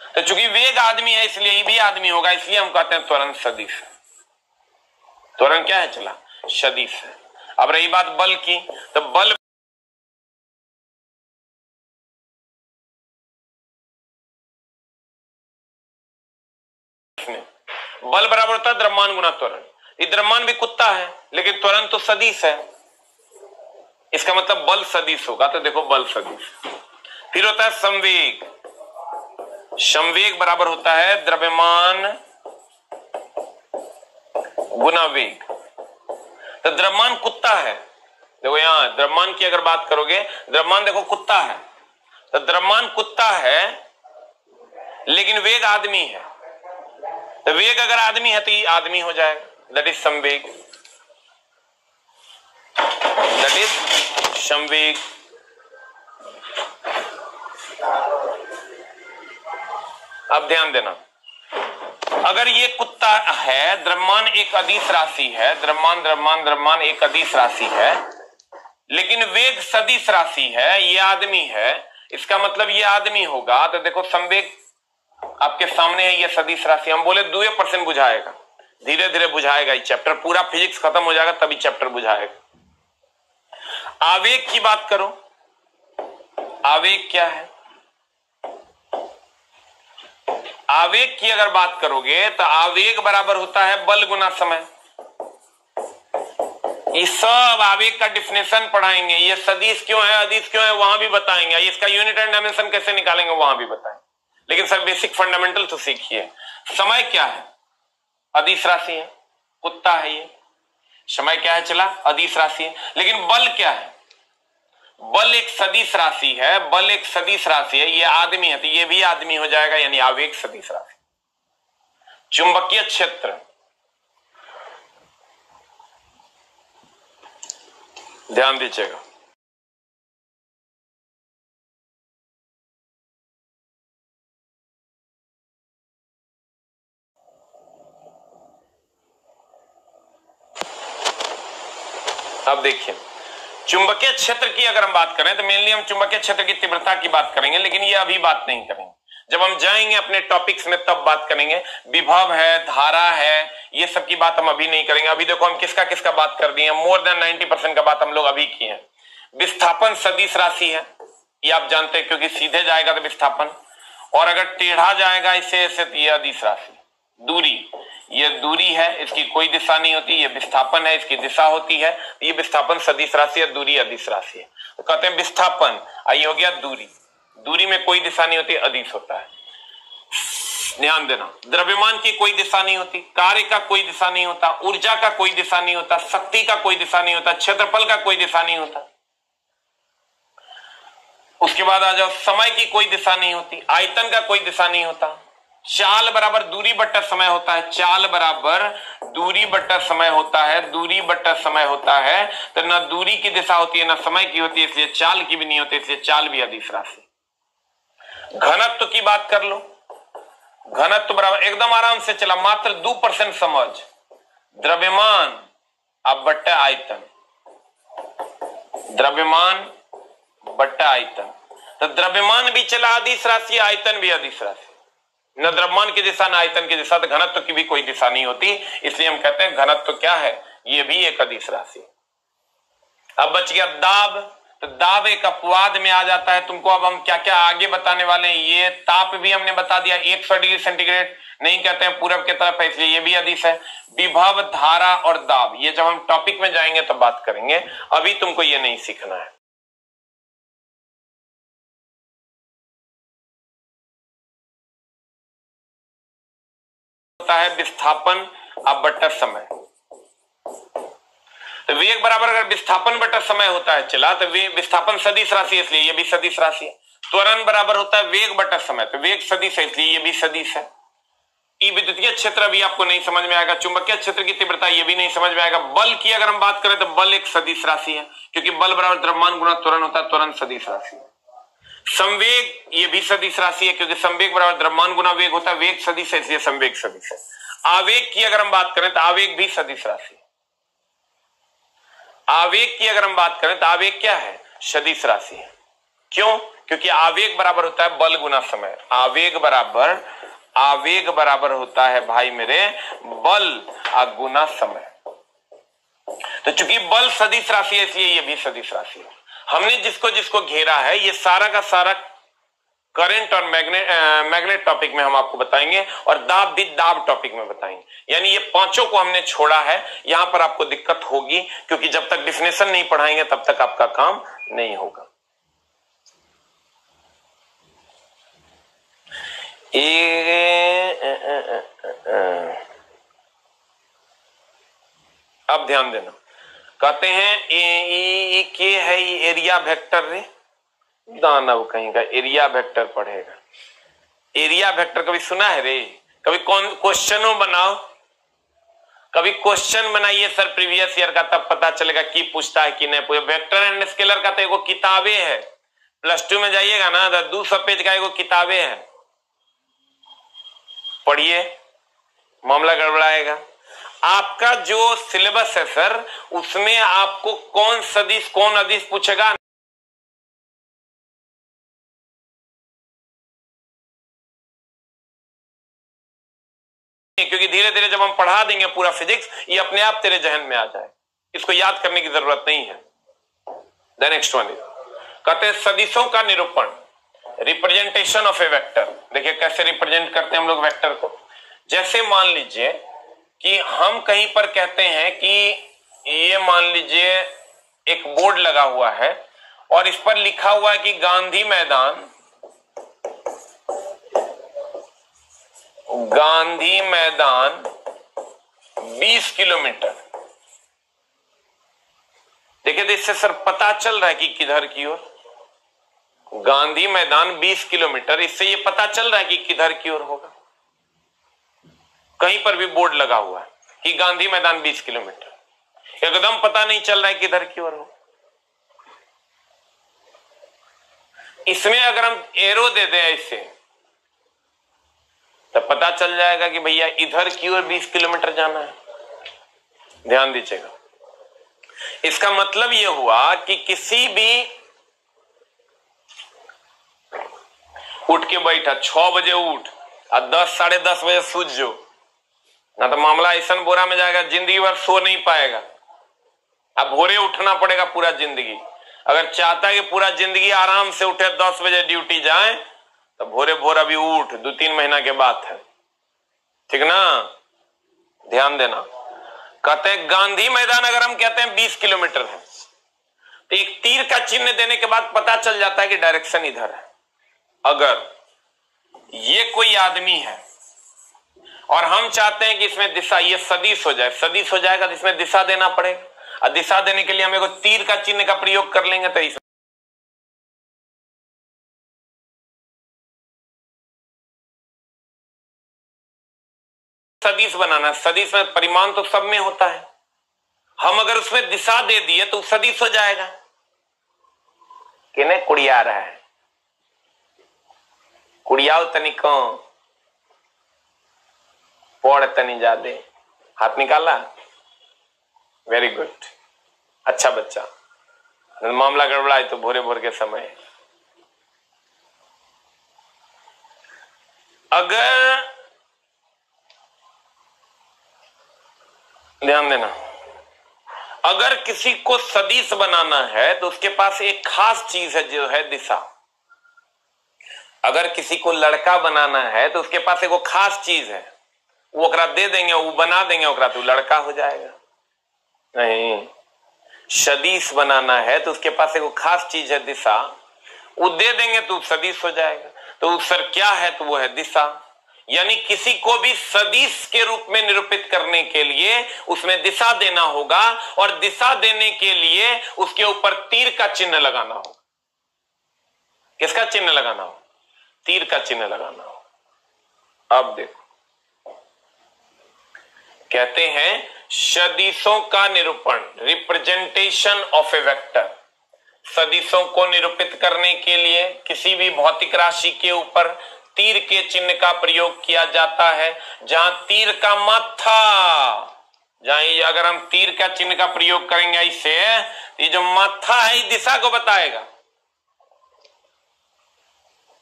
तो चूंकि वेग आदमी है इसलिए ये भी आदमी होगा, इसलिए हम कहते हैं त्वरण सदिश है। त्वरण क्या है चला? सदिश है। अब रही बात बल की, तो बल बल बराबर होता है द्रव्यमान गुना त्वरण। ये द्रव्यमान भी कुत्ता है लेकिन त्वरण तो सदिश है, इसका मतलब बल सदिश होगा। तो देखो बल सदिश। फिर होता है संवेग। संवेग बराबर होता है द्रव्यमान गुना वेग। तो द्रव्यमान कुत्ता है, देखो यहां द्रव्यमान की अगर बात करोगे, द्रव्यमान देखो कुत्ता है, तो द्रव्यमान कुत्ता है लेकिन वेग आदमी है। तो वेग अगर आदमी है तो ये आदमी हो जाएगा, दैट इज संवेग, दैट इज संवेग। अब ध्यान देना, अगर ये कुत्ता है, द्रव्यमान एक अदिश राशि है, द्रव्यमान द्रव्यमान द्रव्यमान एक अदिश राशि है, लेकिन वेग सदिश राशि है, ये आदमी है, इसका मतलब ये आदमी होगा। तो देखो संवेग आपके सामने है, ये सदिश राशि। हम बोले 2% बुझाएगा, धीरे धीरे बुझाएगा ये चैप्टर, पूरा फिजिक्स खत्म हो जाएगा तभी चैप्टर बुझाएगा। आवेग की बात करो, आवेग क्या है? आवेग की अगर बात करोगे तो आवेग बराबर होता है बल गुना समय। ये सब आवेग का डिफिनेशन पढ़ाएंगे, ये सदिश क्यों है, अदिश क्यों है, वहां भी बताएंगे, इसका यूनिट एंड डायमेंशन कैसे निकालेंगे वहां भी बताएंगे। लेकिन सर बेसिक फंडामेंटल तो सीखिए। समय क्या है? अदिश राशि है, कुत्ता है ये। समय क्या है चला? अदिश राशि है। लेकिन बल क्या है? बल एक सदिश राशि है, बल एक सदिश राशि है, ये आदमी है तो ये भी आदमी हो जाएगा, यानी आवेग सदिश राशि। चुंबकीय क्षेत्र, ध्यान दीजिएगा, अब देखिए चुंबकीय क्षेत्र की अगर हम बात करें तो मेनली हम चुंबकीय क्षेत्र की तीव्रता की बात करेंगे, लेकिन ये अभी बात नहीं करेंगे। जब हम जाएंगे अपने टॉपिक्स में तब बात करेंगे। विभव है, धारा है, ये सब की बात हम अभी नहीं करेंगे। अभी देखो हम किसका किसका बात कर दिए, मोर देन 90% का बात हम लोग अभी किए हैं। विस्थापन सदिश राशि है, ये आप जानते हैं क्योंकि सीधे जाएगा तो विस्थापन, और अगर टेढ़ा जाएगा इससे ऐसे तो ये अदिश राशि। दूरी, ये दूरी है, इसकी कोई दिशा नहीं होती, ये विस्थापन है, इसकी दिशा होती है। ये विस्थापन सदिश राशि है, दूरी अदिश राशि है। तो कहते हैं विस्थापन, आइए हो गया दूरी, दूरी में कोई दिशा नहीं होती, अदिश होता है। ध्यान देना, द्रव्यमान की कोई दिशा नहीं होती, कार्य का कोई दिशा नहीं होता, ऊर्जा का कोई दिशा नहीं होता, शक्ति का कोई दिशा नहीं होता, क्षेत्रफल का कोई दिशा नहीं होता। उसके बाद आ जाओ, समय की कोई दिशा नहीं होती, आयतन का कोई दिशा नहीं होता। चाल बराबर दूरी बट्टा समय होता है, चाल बराबर दूरी बट्टा समय होता है, दूरी बट्टा समय होता है। तो ना दूरी की दिशा होती है ना समय की होती है, इसलिए चाल की भी नहीं होती, इसलिए चाल भी अदिश राशि। घनत्व की बात कर लो, घनत्व बराबर एकदम आराम से चला, मात्र 2% समझ, द्रव्यमान अब बट्टा आयतन, द्रव्यमान बट्टा आयतन। तो द्रव्यमान भी चला अदिश राशि, आयतन भी अदिश राशि। न द्रव्यमान की दिशा न आयतन की दिशा, तो घनत्व की भी कोई दिशा नहीं होती, इसलिए हम कहते हैं घनत्व क्या है, ये भी एक अदिश राशि। अब बच गया दाब, तो दाब एक अपवाद में आ जाता है। तुमको अब हम क्या क्या आगे बताने वाले हैं, ये ताप भी हमने बता दिया, 100 डिग्री सेंटीग्रेड नहीं कहते हैं पूरब की तरफ है, इसलिए ये भी अदिश है। विभव, धारा और दाब, ये जब हम टॉपिक में जाएंगे तो बात करेंगे, अभी तुमको ये नहीं सीखना है। है विस्थापन अब बटा समय। तो वेग बराबर अगर विस्थापन बटा समय होता है चला, तो विस्थापन सदिश राशि है इसलिए ये भी सदिश राशि है। त्वरण बराबर होता है वेग बटा समय, तो वेग सदिश है इसलिए ये भी सदिश है। ई विद्युतीय क्षेत्र भी आपको नहीं समझ में आएगा, चुंबकीय क्षेत्र की तीव्रता ये भी नहीं समझ में आएगा। बल की अगर हम बात करें तो बल एक सदिश राशि है, क्योंकि बल बराबर द्रव्यमान गुणा त्वरण होता है, त्वरण सदिश राशि है। संवेग ये भी सदिश राशि है, क्योंकि संवेग बराबर द्रव्यमान गुणा वेग होता है, वेग सदिश है इसलिए संवेग सदिश है। आवेग की अगर हम बात करें तो आवेग भी सदिश राशि है। आवेग की अगर हम बात करें तो आवेग क्या है? सदिश राशि है। क्यों? क्योंकि आवेग बराबर होता है बल गुना समय। आवेग बराबर होता है भाई मेरे बल गुना समय। तो चूंकि बल सदिश राशि है इसलिए ये भी सदिश राशि है। हमने जिसको जिसको घेरा है ये सारा का सारा करंट और मैग्नेट टॉपिक में हम आपको बताएंगे, और दाब भी दाब टॉपिक में बताएंगे। यानी ये पांचों को हमने छोड़ा है। यहां पर आपको दिक्कत होगी, क्योंकि जब तक डिफिनेशन नहीं पढ़ाएंगे तब तक आपका काम नहीं होगा। अब ध्यान देना, कहते हैं के है एरिया वेक्टर रे, दानव कहीं का एरिया वेक्टर पढ़ेगा। एरिया वेक्टर कभी सुना है रे? कभी कौन क्वेश्चनों बनाओ, कभी क्वेश्चन बनाइए सर प्रीवियस ईयर का, तब पता चलेगा कि पूछता है कि नहीं। वेक्टर एंड स्केलर का तो एगो किताबें है, +2 में जाइएगा ना तो 200 पेज का एगो किताबें है, पढ़िए, मामला गड़बड़ाएगा। आपका जो सिलेबस है सर उसमें आपको कौन सदिश कौन अदिश पूछेगा, क्योंकि धीरे धीरे जब हम पढ़ा देंगे पूरा फिजिक्स ये अपने आप तेरे जहन में आ जाए, इसको याद करने की जरूरत नहीं है। द नेक्स्ट वन इज, कहते हैं सदिशों का निरूपण, रिप्रेजेंटेशन ऑफ ए वेक्टर। देखिए कैसे रिप्रेजेंट करते हैं हम लोग वेक्टर को। जैसे मान लीजिए कि हम कहीं पर कहते हैं कि ये मान लीजिए एक बोर्ड लगा हुआ है और इस पर लिखा हुआ है कि गांधी मैदान 20 किलोमीटर। देखिए तो इससे सर पता चल रहा है कि किधर की ओर, गांधी मैदान 20 किलोमीटर, इससे ये पता चल रहा है कि किधर की ओर होगा। कहीं पर भी बोर्ड लगा हुआ है कि गांधी मैदान 20 किलोमीटर, एकदम पता नहीं चल रहा है किधर की ओर हो। इसमें अगर हम एरो दे दें ऐसे तो पता चल जाएगा कि भैया इधर की ओर 20 किलोमीटर जाना है। ध्यान दीजिएगा, इसका मतलब यह हुआ कि किसी भी उठ के बैठा 6 बजे उठ और 10 साढ़े 10 बजे सूझ जो ना, तो मामला ऐसा बोरा में जाएगा, जिंदगी भर सो नहीं पाएगा। अब भोरे उठना पड़ेगा पूरा जिंदगी। अगर चाहता है कि पूरा जिंदगी आराम से उठे, 10 बजे ड्यूटी जाए, तो भोरे भोर अभी उठ, 2-3 महीना के बात है, ठीक ना। ध्यान देना, कहते हैं गांधी मैदान अगर हम कहते हैं 20 किलोमीटर है तो एक तीर का चिन्ह देने के बाद पता चल जाता है कि डायरेक्शन इधर है। अगर ये कोई आदमी है और हम चाहते हैं कि इसमें दिशा, ये सदिश हो जाए, सदिश हो जाएगा तो इसमें दिशा देना पड़ेगा, और दिशा देने के लिए हम एक तीर का चिन्ह का प्रयोग कर लेंगे। तो इस सदिश बनाना, सदिश में परिमाण तो सब में होता है, हम अगर उसमें दिशा दे दिए तो सदिश हो जाएगा। किने कुड़िया रहा है, कुड़ियाओ तनिको पौड़ तनी जादे, हाथ निकाला, वेरी गुड, अच्छा बच्चा। मामला गड़बड़ा है तो भोरे भोर के समय। अगर ध्यान देना, अगर किसी को सदिश बनाना है तो उसके पास एक खास चीज है जो है दिशा। अगर किसी को लड़का बनाना है तो उसके पास एक वो खास चीज है, वो ओकरा दे देंगे, वो बना देंगे ओकरा, तो लड़का हो जाएगा। नहीं, सदिश बनाना है तो उसके पास एक वो खास चीज है दिशा, वो दे देंगे तो सदिश हो जाएगा। तो सर क्या है? तो वो है दिशा। यानी किसी को भी सदिश के रूप में निरूपित करने के लिए उसमें दिशा देना होगा, और दिशा देने के लिए उसके ऊपर तीर का चिन्ह लगाना होगा। किसका चिन्ह लगाना हो? तीर का चिन्ह लगाना हो। अब देखो, कहते हैं सदिशों का निरूपण, रिप्रेजेंटेशन ऑफ ए वेक्टर। सदिशों को निरूपित करने के लिए किसी भी भौतिक राशि के ऊपर तीर के चिन्ह का प्रयोग किया जाता है। जहां तीर का माथा, जहां अगर हम तीर का चिन्ह का प्रयोग करेंगे इससे, ये जो माथा है ये दिशा को बताएगा,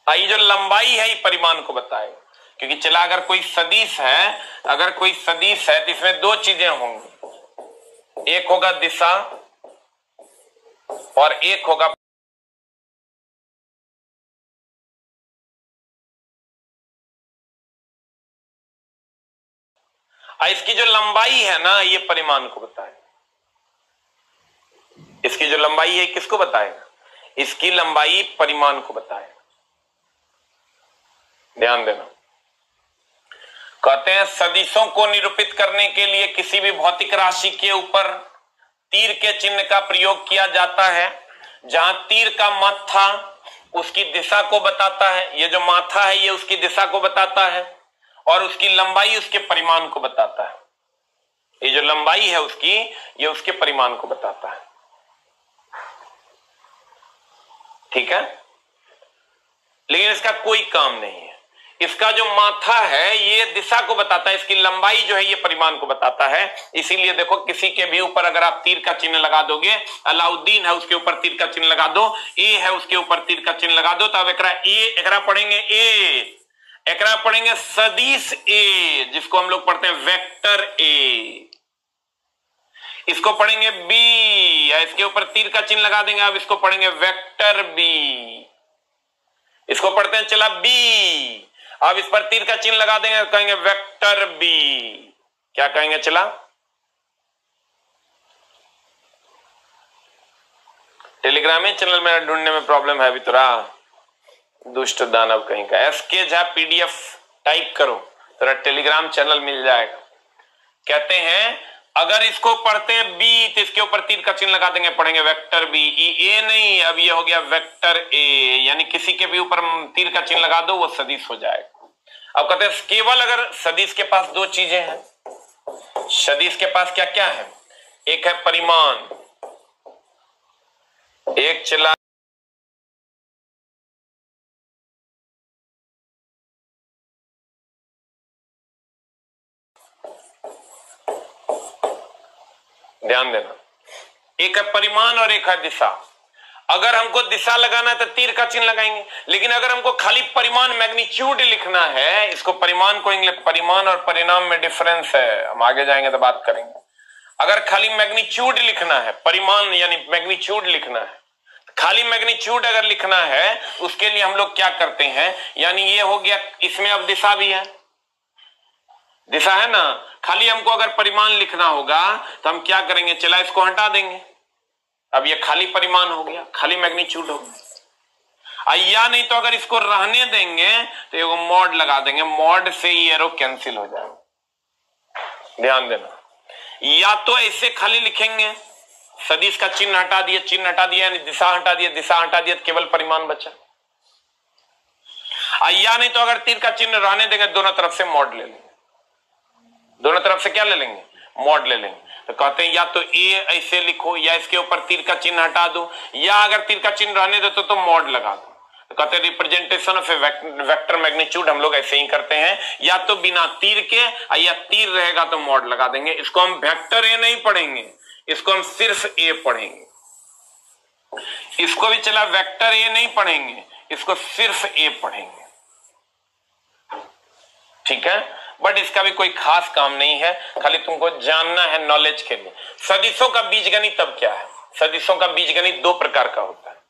ये जो लंबाई है ये परिमाण को बताएगा। क्योंकि चला अगर कोई सदिश है, अगर कोई सदिश है तो इसमें दो चीजें होंगी, एक होगा दिशा और एक होगा इसकी जो लंबाई है ना ये परिमाण को बताएगा। इसकी जो लंबाई है किसको बताएगा? इसकी लंबाई परिमाण को बताएगा। ध्यान देना, कहते हैं सदिशों को निरूपित करने के लिए किसी भी भौतिक राशि के ऊपर तीर के चिन्ह का प्रयोग किया जाता है। जहां तीर का माथा उसकी दिशा को बताता है, ये जो माथा है ये उसकी दिशा को बताता है, और उसकी लंबाई उसके परिमाण को बताता है। ये जो लंबाई है उसकी, ये उसके परिमाण को बताता है। ठीक है, लेकिन इसका कोई काम नहीं है। इसका जो माथा है ये दिशा को बताता है, इसकी लंबाई जो है ये परिमाण को बताता है। इसीलिए देखो, किसी के भी ऊपर अगर आप तीर का चिन्ह लगा दोगे, अलाउद्दीन है उसके ऊपर तीर का चिन्ह लगा दो, ए है उसके ऊपर तीर का चिन्ह लगा दो, तो अब एकरा पढ़ेंगे ए, एकरा पढ़ेंगे सदिश ए, जिसको हम लोग पढ़ते हैं वेक्टर ए। इसको पढ़ेंगे बी, या इसके ऊपर तीर का चिन्ह लगा देंगे, अब इसको पढ़ेंगे वेक्टर बी। इसको पढ़ते हैं चला बी, अब इस पर तीर का चिन्ह लगा देंगे, कहेंगे वेक्टर बी। क्या कहेंगे चला? टेलीग्राम में चैनल मेरा ढूंढने में प्रॉब्लम है अभी तो रहा, दुष्ट दानव कहीं का। एसके झा पीडीएफ टाइप करो, तेरा टेलीग्राम चैनल मिल जाएगा। कहते हैं अगर इसको पढ़ते हैं बी तो इसके ऊपर तीर का चिन्ह लगा देंगे, पढ़ेंगे वेक्टर बी। ए नहीं, अब ये हो गया वेक्टर ए, यानी किसी के भी ऊपर तीर का चिन्ह लगा दो वो सदिश हो जाएगा। अब कहते हैं केवल अगर सदिश के पास दो चीजें हैं, सदिश के पास क्या क्या है? एक है परिमाण, एक चला ध्यान देना, एक है परिमाण और एक है दिशा। अगर हमको दिशा लगाना है तो तीर का चिन्ह लगाएंगे, लेकिन अगर हमको खाली परिमाण मैग्नीट्यूड लिखना है, इसको परिमाण को इंग्लिश, परिमाण और परिणाम में डिफरेंस है, हम आगे जाएंगे तो बात करेंगे। अगर खाली मैग्नीट्यूड लिखना है, परिमाण यानी मैग्नीट्यूड लिखना है, खाली मैग्नीट्यूड अगर लिखना है उसके लिए हम लोग क्या करते हैं, यानी ये हो गया, इसमें अब दिशा भी है, दिशा है ना। खाली हमको अगर परिमाण लिखना होगा तो हम क्या करेंगे, चला इसको हटा देंगे, अब ये खाली परिमाण हो गया, खाली मैग्नीट्यूड हो गया। या नहीं तो अगर इसको रहने देंगे तो एगो मॉड लगा देंगे, मॉड से ये एरो कैंसिल हो जाएगा। ध्यान देना, या तो ऐसे खाली लिखेंगे, सदिश का चिन्ह हटा दिया, चिन्ह हटा दिया, यानी दिशा हटा दिया, दिशा हटा दिया, केवल परिमाण बचा। या नहीं तो अगर तीर का चिन्ह रहने देंगे, दोनों तरफ से मॉड ले लेंगे, दोनों तरफ से क्या ले लेंगे? मॉड ले लेंगे। तो कहते हैं या तो ए ऐसे लिखो, या इसके ऊपर तीर का चिन्ह हटा दो, या अगर तीर का चिन्ह रहने दो तो मॉड लगा दो। तो कहते हैं representation of A vector magnitude हम लोग ऐसे ही करते हैं, या तो बिना तीर के, या तीर रहेगा तो मॉड लगा देंगे। इसको हम वेक्टर ए नहीं पढ़ेंगे, इसको हम सिर्फ ए पढ़ेंगे। इसको भी चला वेक्टर ए नहीं पढ़ेंगे, इसको सिर्फ ए पढ़ेंगे। ठीक है, बट इसका भी कोई खास काम नहीं है, खाली तुमको जानना है नॉलेज के लिए। सदिशों का बीजगणित अब क्या है? सदिशों का बीजगणित दो प्रकार का होता है।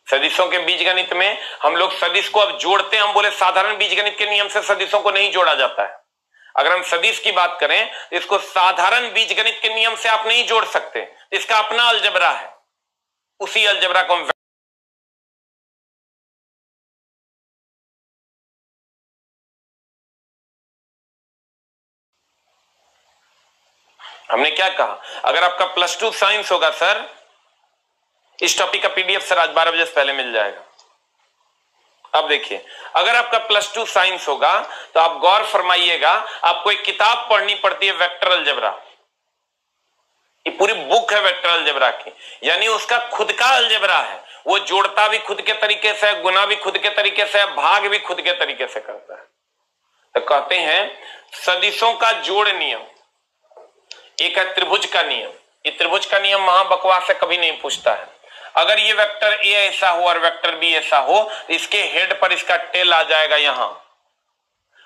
सदिशों के बीजगणित में हम लोग सदिश को अब जोड़ते हैं, हम बोले साधारण बीजगणित के नियम से सदिशों को नहीं जोड़ा जाता है। अगर हम सदिश की बात करें, इसको साधारण बीजगणित के नियम से आप नहीं जोड़ सकते, इसका अपना अलजबरा है, उसी अलजबरा को हम हमने क्या कहा, अगर आपका +2 साइंस होगा सर, इस टॉपिक का पीडीएफ सर आज 12 बजे से पहले मिल जाएगा। अब देखिए, अगर आपका +2 साइंस होगा तो आप गौर फरमाइएगा, आपको एक किताब पढ़नी पड़ती है वेक्टर अलजेब्रा। ये पूरी बुक है वेक्टर अलजेब्रा की, यानी उसका खुद का अलजेब्रा है। वो जोड़ता भी खुद के तरीके से, गुना भी खुद के तरीके से, भाग भी खुद के तरीके से करता है। तो कहते हैं सदिशों का जोड़ नियम, एक है त्रिभुज का नियम। ये त्रिभुज का नियम महाबकवास से कभी नहीं पूछता है। अगर ये वेक्टर ए ऐसा हो और वेक्टर बी ऐसा हो तो इसके हेड पर इसका टेल आ जाएगा यहां,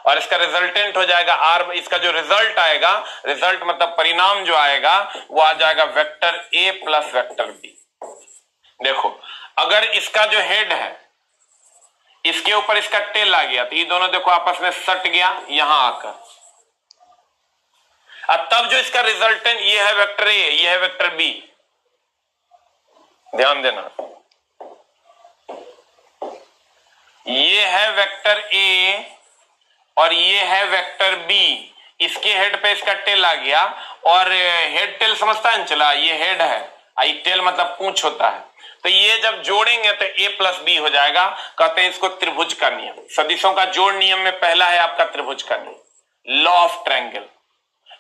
और इसका रिजल्टेंट हो जाएगा आर। इसका जो रिजल्ट आएगा, रिजल्ट मतलब परिणाम जो आएगा, वो आ जाएगा vector A plus vector B. देखो, अगर इसका जो हेड है इसके ऊपर इसका टेल आ गया तो ये दोनों देखो आपस में सट गया यहां आकर। अब तब जो इसका रिजल्टेंट ये है वेक्टर ए, ये है वेक्टर बी। ध्यान देना, ये है वेक्टर ए और ये है वेक्टर बी। इसके हेड पे इसका टेल आ गया, और हेड टेल समझता है चला, ये हेड है, आई टेल मतलब पूंछ होता है। तो ये जब जोड़ेंगे तो ए प्लस बी हो जाएगा। कहते हैं इसको त्रिभुज का नियम। सदिशों का जोड़ नियम में पहला है आपका त्रिभुज का नियम, लॉ ऑफ ट्रायंगल।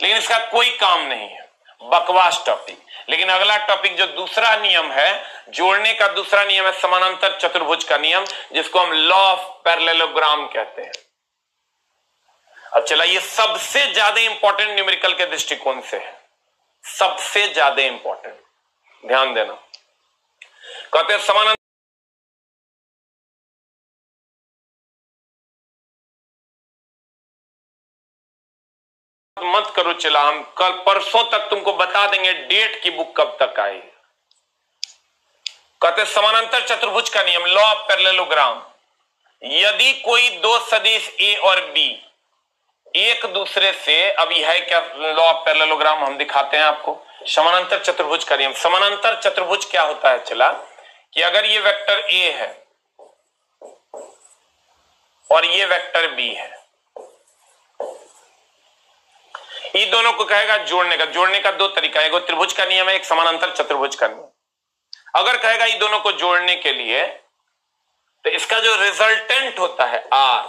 लेकिन इसका कोई काम नहीं है, बकवास टॉपिक। लेकिन अगला टॉपिक जो दूसरा नियम है जोड़ने का, दूसरा नियम है समानांतर चतुर्भुज का नियम, जिसको हम लॉ ऑफ पैरेललोग्राम कहते हैं। अब चला, ये सबसे ज्यादा इंपॉर्टेंट न्यूमेरिकल के दृष्टिकोण से है, सबसे ज्यादा इंपॉर्टेंट। ध्यान देना, कहते हैं समानांतर मत करो। चला, हम कल परसों तक तुमको बता देंगे डेट की बुक कब तक आई। कहते समानांतर चतुर्भुज का नियम, लॉ ऑफ पैरेललोग्राम। यदि कोई दो सदिश ए और बी एक दूसरे से, अब यह है क्या लॉ ऑफ पैरेललोग्राम, हम दिखाते हैं आपको। समानांतर चतुर्भुज का नियम, समानांतर चतुर्भुज क्या होता है चला, कि अगर ये वेक्टर ए है और ये वेक्टर बी है, ये दोनों को कहेगा जोड़ने का। जोड़ने का दो तरीका है, एक त्रिभुज का नियम है, एक समानांतर चतुर्भुज का नियम। अगर कहेगा ये दोनों को जोड़ने के लिए तो इसका जो रिजल्टेंट होता है आर,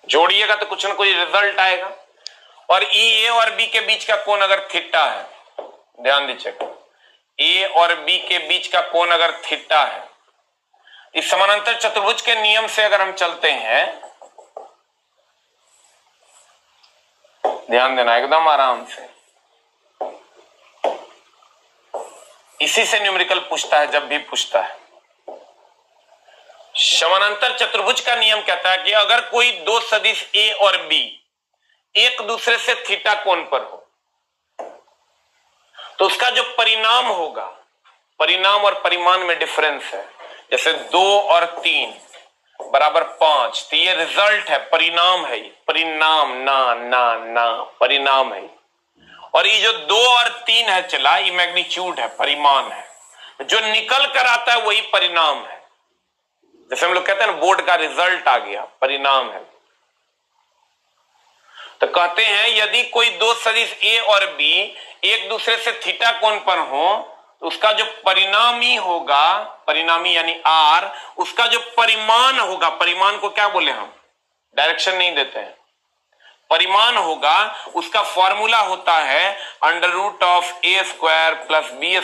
जोड़िएगा तो कुछ ना कुछ रिजल्ट आएगा। और ए और बी के बीच का कोण अगर थीटा है, ध्यान दीजिएगा, ए और बी के बीच का कोण अगर थीटा है, इस समानांतर चतुर्भुज के नियम से अगर हम चलते हैं, ध्यान देना एकदम आराम से, इसी से न्यूमेरिकल पूछता है जब भी पूछता है। समानांतर चतुर्भुज का नियम कहता है कि अगर कोई दो सदिश ए और बी एक दूसरे से थीटा कोण पर हो तो उसका जो परिणाम होगा, परिणाम और परिमाण में डिफरेंस है, जैसे 2 और 3 बराबर 5, तो ये रिजल्ट है, परिणाम है, परिणाम ना ना ना परिणाम है। और ये जो 2 और 3 है चला, ये मैग्नीट्यूड है, परिमाण है। जो निकल कर आता है वही परिणाम है। जैसे हम लोग कहते हैं ना बोर्ड का रिजल्ट आ गया, परिणाम है। तो कहते हैं यदि कोई दो सदिश ए और बी एक दूसरे से थीटा कोण पर हो तो उसका जो परिणामी होगा, परिणामी यानी आर, उसका जो परिमाण होगा, परिमाण को क्या बोले हम, डायरेक्शन नहीं देते हैं, परिमाण होगा, उसका फॉर्मूला होता है √(a² + b²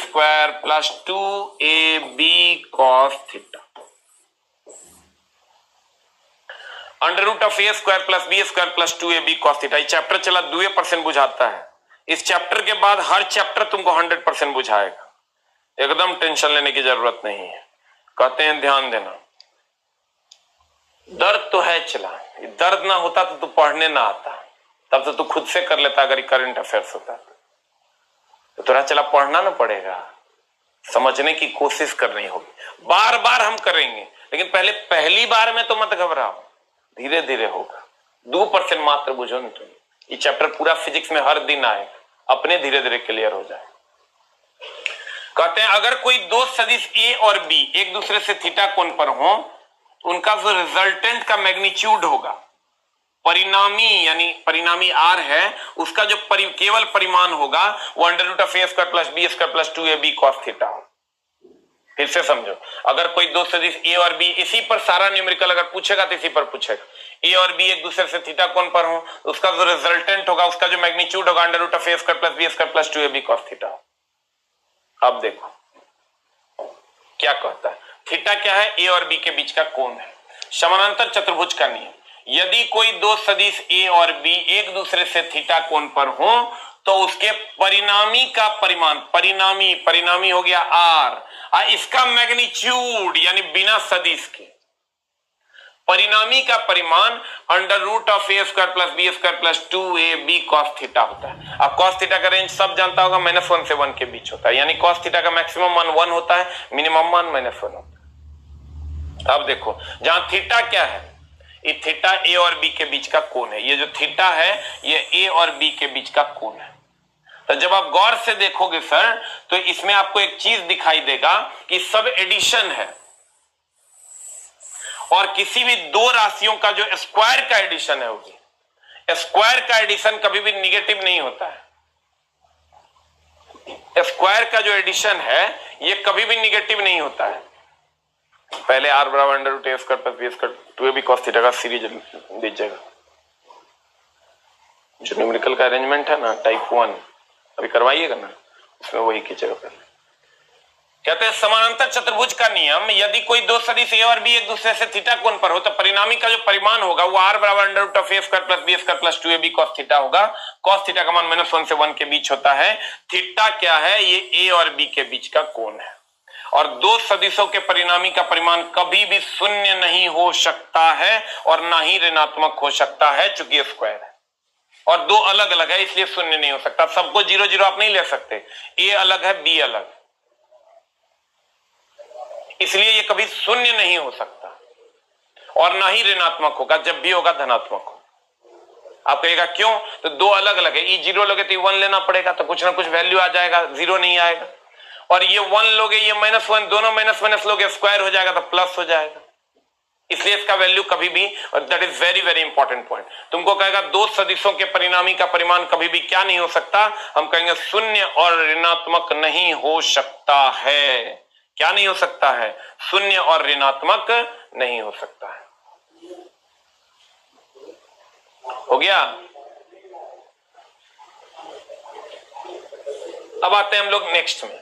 + 2ab cos theta. √(a² + b² + 2ab cos theta. ये चैप्टर चला 2% बुझाता है। इस चैप्टर के बाद हर चैप्टर तुमको 100% बुझाएगा, एकदम टेंशन लेने की जरूरत नहीं है। कहते हैं ध्यान देना, दर्द तो है चला, दर्द ना होता तो तू पढ़ने ना आता, तब तो तू खुद से कर लेता। अगर करंट अफेयर्स होता तो तुरा चला पढ़ना ना पड़ेगा, समझने की कोशिश करनी होगी। बार बार हम करेंगे, लेकिन पहली बार में तो मत घबराओ, धीरे धीरे होगा। 2% मात्र बुझो नहीं तुम, ये चैप्टर पूरा फिजिक्स में हर दिन आएगा, अपने धीरे धीरे क्लियर हो जाए। कहते हैं अगर कोई दो सदिश ए और बी एक दूसरे से थीटा कोण पर हो, उनका जो रिजल्टेंट का मैग्नीट्यूड होगा, परिणामी यानी परिणामी आर है, उसका जो केवल परिमाण होगा वो under root of A square plus B square plus 2ab cos theta. फिर से समझो, अगर कोई दो सदिश ए और बी, इसी पर सारा न्यूमेरिकल अगर पूछेगा तो इसी पर पूछेगा, ए और बी एक दूसरे से थीटा कोण पर हो, उसका जो रिजल्टेंट होगा, उसका जो मैग्नीट्यूड होगा under root of A square plus B square plus 2ab cos theta. अब देखो क्या कहता है, थीटा क्या है, ए और बी के बीच का कोण है। समानांतर चतुर्भुज का नियम, यदि कोई दो सदिश ए और बी एक दूसरे से थीटा कोण पर हो तो उसके परिणामी का परिमाण, परिणामी हो गया आर, इसका मैग्नीट्यूड यानी बिना सदिश के परिणामी का परिमाण under root of A square plus B square plus 2ab cos theta होता है। अब cos थीटा का रेंज सब जानता होगा, -1 से 1 के बीच होता है, यानी cos थीटा का मैक्सिमम मान 1 होता है, मिनिमम मान -1 होता है। अब देखो जहां थीटा क्या है, ये थीटा ए और बी के बीच का कोण है, ये जो थीटा है ये ए और बी के बीच का कोण है। तो जब आप गौर से देखोगे सर तो इसमें आपको एक चीज दिखाई देगा कि सब एडिशन है, और किसी भी दो राशियों का जो स्क्वायर का एडिशन है होगी, स्क्वायर का एडिशन कभी भी निगेटिव नहीं होता है। स्क्वायर का जो एडिशन है ये कभी भी निगेटिव नहीं होता है। पहले आर बराबर under root A square plus B square 2ab cos theta का सीरीज दीजिएगा। जो न्यूमेरिकल का अरेंजमेंट है ना टाइप 1 अभी करवाइएगा ना, उसमें वही कीजिएगा। पहले कहते हैं समानांतर चतुर्भुज का नियम, यदि कोई दो सदिश ए और बी एक दूसरे से थीटा कोण पर हो तो परिणामी का जो परिमाण होगा वो आर बराबर under root of A square plus B square plus 2ab cos theta होगा। cos थीटा का मान -1 से 1 के बीच होता है। थीटा क्या है, ये ए और बी के बीच का कोण है, और दो सदिशों के परिणामी का परिमाण कभी भी शून्य नहीं हो सकता है और ना ही ऋणात्मक हो सकता है, चूंकि ये स्क्वायर है और दो अलग अलग है इसलिए शून्य नहीं हो सकता। सबको 0 0 आप नहीं ले सकते, ए अलग है बी अलग, इसलिए ये कभी शून्य नहीं हो सकता और ना ही ऋणात्मक होगा, जब भी होगा धनात्मक हो। आप कहेगा क्यों, तो दो अलग अलग है, ये 0 लोगे तो 1 लेना पड़ेगा, तो कुछ ना कुछ वैल्यू आ जाएगा, 0 नहीं आएगा, और ये 1 लोगे ये -1, दोनों माइनस लोगे स्क्वायर हो जाएगा तो प्लस हो जाएगा, इसलिए इसका वैल्यू कभी भी, और that is very very important point. तुमको कहेगा दो सदिशों के परिणामी का परिमाण कभी भी क्या नहीं हो सकता, हम कहेंगे शून्य और ऋणात्मक नहीं हो सकता है। क्या नहीं हो सकता है, शून्य और ऋणात्मक नहीं हो सकता है। हो गया। अब आते हैं हम लोग नेक्स्ट में,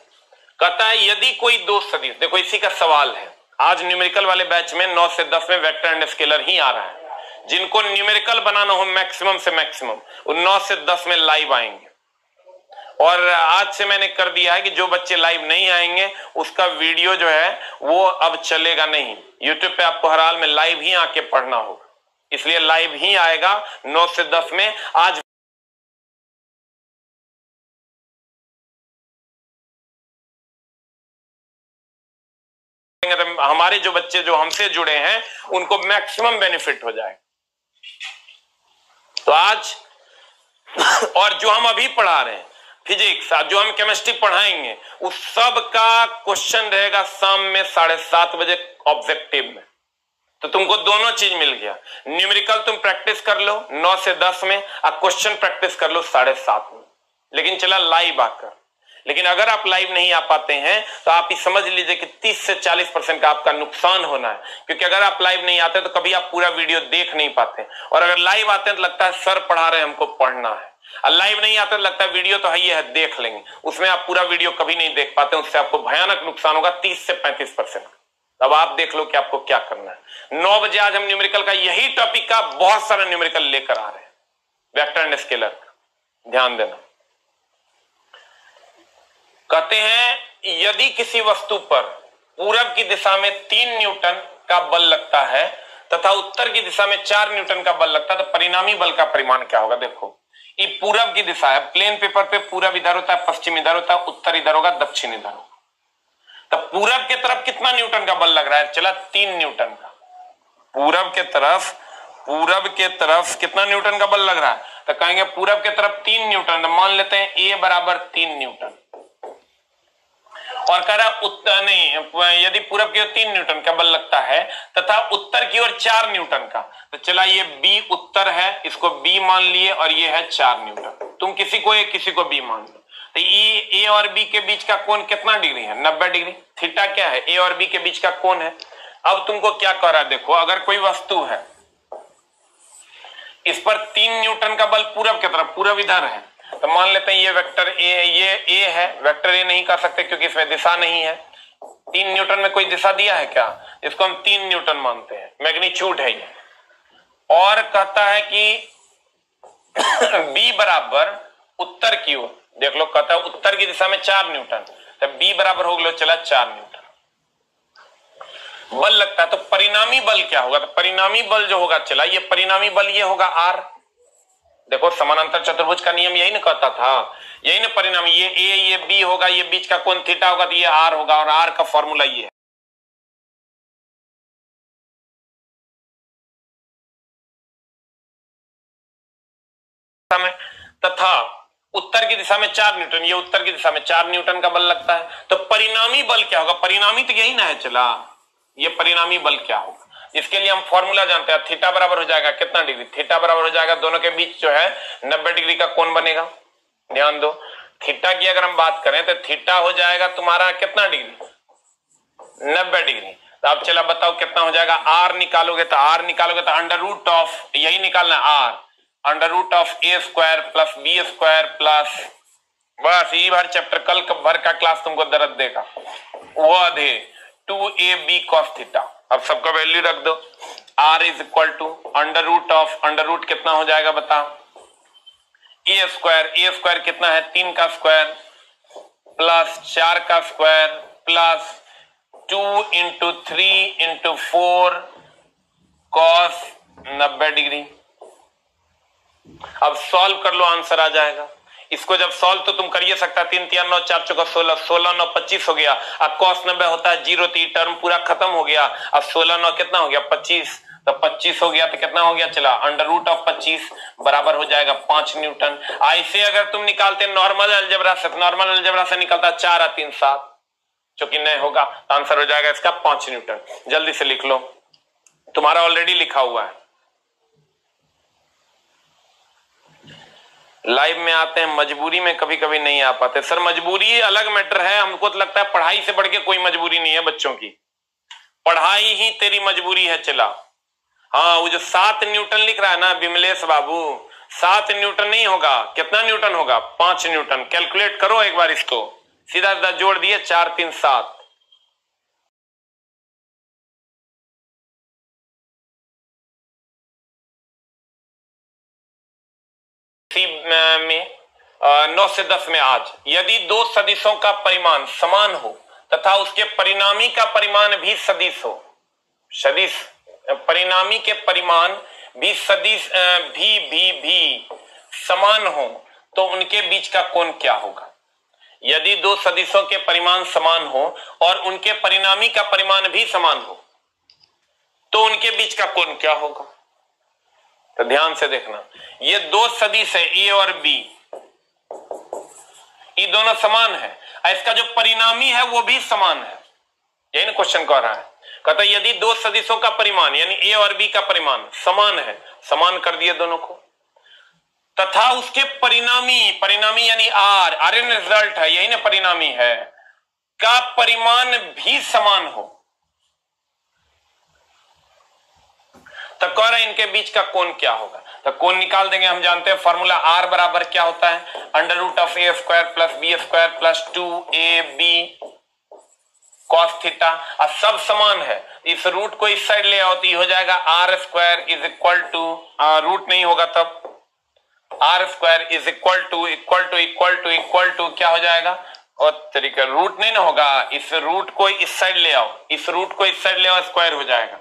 कहता है यदि कोई दो सदिश, देखो इसी का सवाल है, आज न्यूमेरिकल वाले बैच में 9 से 10 में वेक्टर एंड स्केलर ही आ रहा है। जिनको न्यूमेरिकल बनाना हो मैक्सिमम से मैक्सिमम, वो 9 से 10 में लाइव आएंगे, और आज से मैंने कर दिया है कि जो बच्चे लाइव नहीं आएंगे उसका वीडियो जो है वो अब चलेगा नहीं, यूट्यूब पे आपको हर हाल में लाइव ही आके पढ़ना होगा, इसलिए लाइव ही आएगा 9 से 10 में। आज हमारे जो बच्चे जो हमसे जुड़े हैं उनको मैक्सिमम बेनिफिट हो जाए। तो आज और जो हम अभी पढ़ा रहे हैं फिजिक्स, जो हम केमिस्ट्री पढ़ाएंगे, उस सब का क्वेश्चन रहेगा शाम में 7:30 बजे ऑब्जेक्टिव में। तो तुमको दोनों चीज मिल गया, न्यूमेरिकल तुम प्रैक्टिस कर लो 9 से 10 में, और क्वेश्चन प्रैक्टिस कर लो 7:30 में, लेकिन चला लाइव आकर। लेकिन अगर आप लाइव नहीं आ पाते हैं तो आप ये समझ लीजिए कि 30 से 40% का आपका नुकसान होना है, क्योंकि अगर आप लाइव नहीं आते तो कभी आप पूरा वीडियो देख नहीं पाते, और अगर लाइव आते हैं तो लगता है सर पढ़ा रहे हैं हमको पढ़ना है, और लाइव नहीं आते तो लगता है वीडियो तो है ये है देख लेंगे, उसमें आप पूरा वीडियो कभी नहीं देख पाते, उससे आपको भयानक नुकसान होगा 30 से 35%। अब आप देख लो कि आपको क्या करना है। 9 बजे आज हम न्यूमेरिकल का यही टॉपिक का बहुत सारा न्यूमेरिकल लेकर आ रहे हैं, वेक्टर एंड स्केलर, ध्यान देना। कहते हैं यदि किसी वस्तु पर पूरब की दिशा में 3 न्यूटन का बल लगता है तथा उत्तर की दिशा में 4 न्यूटन का बल लगता है, तो परिणामी बल का परिमाण क्या होगा। देखो ये पूरब की दिशा है, प्लेन पेपर पे पूरब इधर होता है, पश्चिम इधर होता है, उत्तर इधर होगा, दक्षिण इधर होगा। तो पूरब के तरफ कितना न्यूटन का बल लग रहा है, चला 3 न्यूटन का। पूरब के तरफ कितना न्यूटन का बल लग रहा है, तो कहेंगे पूरब के तरफ 3 न्यूटन, तो मान लेते हैं ए बराबर 3 न्यूटन। और कह रहा उत्तर नहीं, यदि पूरब की ओर 3 न्यूटन का बल लगता है तथा उत्तर की ओर 4 न्यूटन का, तो चला ये बी उत्तर है, इसको बी मान लिए और ये है 4 न्यूटन। तुम किसी को बी मान लो। तो ए और बी के बीच का कोण कितना डिग्री है? 90 डिग्री। थीटा क्या है? ए और बी के बीच का कोण है। अब तुमको क्या कर रहा है, देखो अगर कोई वस्तु है, इस पर 3 न्यूटन का बल पूरब की तरफ, पूरब इधर है, तो मान लेते हैं ये वेक्टर ए, ये ए है। वेक्टर ए नहीं कर सकते क्योंकि इसमें दिशा नहीं है। 3 न्यूटन में कोई दिशा दिया है क्या? इसको हम 3 न्यूटन मानते हैं, मैग्नीट्यूड है ये। और कहता है कि बी बराबर उत्तर की ओर, देख लो कहता है उत्तर की दिशा में 4 न्यूटन, तो बी बराबर हो गया चला 4 न्यूटन बल लगता है। तो परिणामी बल क्या होगा? तो परिणामी बल जो होगा, चला ये परिणामी बल ये होगा आर। देखो समानांतर चतुर्भुज का नियम यही ना कहता था, यही ना परिणामी, ये ए ये बी होगा, ये बीच का कोण थीटा होगा, तो ये आर होगा, और आर का फॉर्मूला ये है। तथा उत्तर की दिशा में 4 न्यूटन, ये उत्तर की दिशा में 4 न्यूटन का बल लगता है। तो परिणामी बल क्या होगा? परिणामी तो यही ना है, चला ये परिणामी बल क्या होगा? इसके लिए हम फॉर्मूला जानते हैं। थीटा बराबर हो जाएगा कितना डिग्री? थीटा बराबर हो जाएगा, दोनों के बीच जो है 90 डिग्री का कोण बनेगा। ध्यान दो, थीटा की अगर हम बात करें तो थीटा हो जाएगा तुम्हारा कितना डिग्री? 90 डिग्री। तो अब चला बताओ कितना हो जाएगा? आर निकालोगे तो अंडर रूट ऑफ, यही निकालना R, under root of A square plus B square plus, बस यही भर चैप्टर, कल भर का क्लास तुमको दर्द देगा, वो आधे 2ab cos थीटा। अब सबका वैल्यू रख दो। r is equal to under root of, under root कितना हो जाएगा बता? ए स्क्वायर कितना है? 3 का स्क्वायर प्लस 4 का square plus 2 into 3 into 4 cos 90 degree. अब सॉल्व कर लो, आंसर आ जाएगा। इसको जब सॉल्व तो तुम करिए सकता, 3 3 9 4 चौका 16, 16 9 25 हो गया। अब cos 90 होता है 0, तो टर्म पूरा खत्म हो गया। अब 16 9 कितना हो गया? 25, तो 25 हो गया तो कितना हो गया? चला अंडर रूट ऑफ 25 बराबर हो जाएगा 5 न्यूटन। ऐसे अगर तुम निकालते नॉर्मल अलजेब्रा से, नॉर्मल अलजेब्रा से निकलता 4 और 3 7, जो कि नहीं होगा, तो आंसर हो जाएगा इसका 5 न्यूटन। जल्दी से लिख लो, तुम्हारा ऑलरेडी लिखा हुआ है। लाइव में आते हैं, मजबूरी में कभी कभी नहीं आ पाते। सर मजबूरी अलग मैटर है, हमको तो लगता है पढ़ाई से बढ़ के कोई मजबूरी नहीं है बच्चों की, पढ़ाई ही तेरी मजबूरी है। चला हाँ, वो जो 7 न्यूटन लिख रहा है ना विमलेश बाबू, 7 न्यूटन नहीं होगा, कितना न्यूटन होगा? 5 न्यूटन। कैलकुलेट करो एक बार इसको, सीधा सीधा जोड़ दिए 4 3 7। में 9 से 10 में आज, यदि 2 सदिशों का परिमाण समान हो तथा उसके परिणामी का परिमाण भी सदिश हो, सदिश परिणामी के परिमाण भी सदिश भी समान हो, तो उनके बीच का कोण क्या होगा? यदि 2 सदिशों के परिमाण समान हो और उनके परिणामी का परिमाण भी समान हो, तो उनके बीच का कोण क्या होगा? तो ध्यान से देखना, ये 2 सदिश है ए और बी, ये दोनों समान है, इसका जो परिणामी है वो भी समान है। यही ना क्वेश्चन कह रहा है, कहता है यदि 2 सदिशों का परिमाण यानी ए और बी का परिमाण समान है, समान कर दिए दोनों को, तथा उसके परिणामी यानी आर एन रिजल्ट है, यही ना परिणामी है, का परिमाण भी समान हो, तो कह रहे इनके बीच का कोण क्या होगा? तो कोण निकाल देंगे, हम जानते हैं फॉर्मूला आर बराबर क्या होता है? Under root of A square plus B square plus 2ab cos theta. अब सब समान है, इस रूट को इस साइड ले आओ तो हो जाएगा R square is equal to, root नहीं होगा तब R square is equal to क्या हो जाएगा? और तरीका रूट नहीं ना होगा, इस रूट को इस साइड ले आओ, इस रूट को इस साइड ले आओ, स्क्वायर हो जाएगा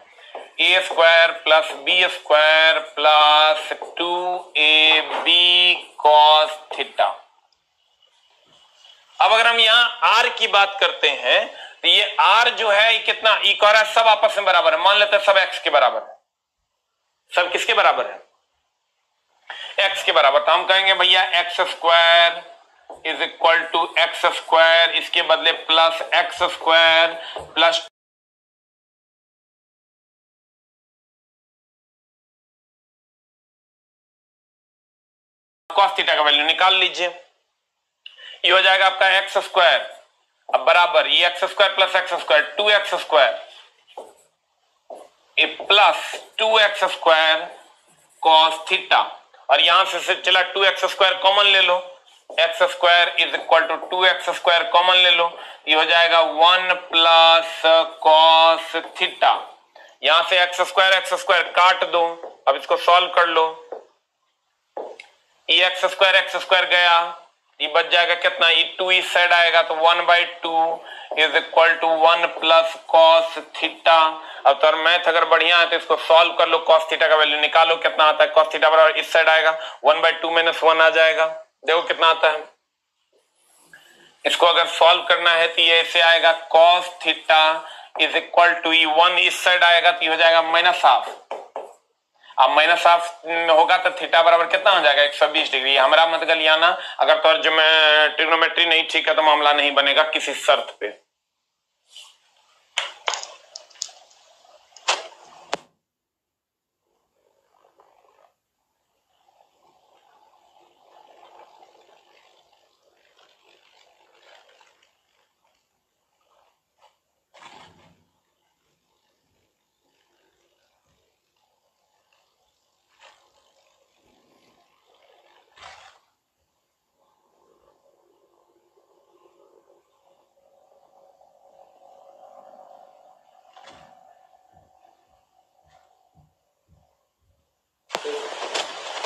A square plus B square plus 2ab cos theta. अब अगर हम यहां आर की बात करते हैं तो ये आर जो है ये कितना, ई कह रहा है सब आपस में बराबर है, मान लेते हैं सब एक्स के बराबर है। सब किसके बराबर है? एक्स के बराबर। तो हम कहेंगे भैया x square is equal to x square, इसके बदले plus x square plus cos theta का वैल्यू निकाल लीजिए। ये हो जाएगा आपका एक्स स्क्वायर, अब बराबर ये X square plus x square 2x square plus 2x square cos theta, और यहां से चला 2x स्क्वायर कॉमन ले लो, X square is equal to 2x square common ले लो, ये हो जाएगा 1 प्लस कॉस थीटा। यहां से एक्स स्क्वायर काट दो, अब इसको सॉल्व कर लो, ये एक्स स्क्वायर गया, ये बच जाएगा कितना, ये 2 इस साइड आएगा तो 1/2 is equal to 1 plus cos theta. अब तो मैथ अगर बढ़िया है तो इसको सॉल्व कर लो, कॉस थीटा का वैल्यू निकालो कितना आता है, कॉस थीटा बराबर इस साइड आएगा 1/2 - 1 आ जाएगा, देखो कितना आता है। इसको अगर सॉल्व करना है तो ये ऐसे आएगा, cos theta is equal to 1 इस साइड आएगा तो ये हो जाएगा -1/2, अब -1/2 होगा तो थीटा बराबर कितना हो जाएगा 120 डिग्री। हमारा मत गलियाना, अगर तो जो मैं ट्रिग्नोमेट्री नहीं ठीक है तो मामला नहीं बनेगा किसी शर्त पे।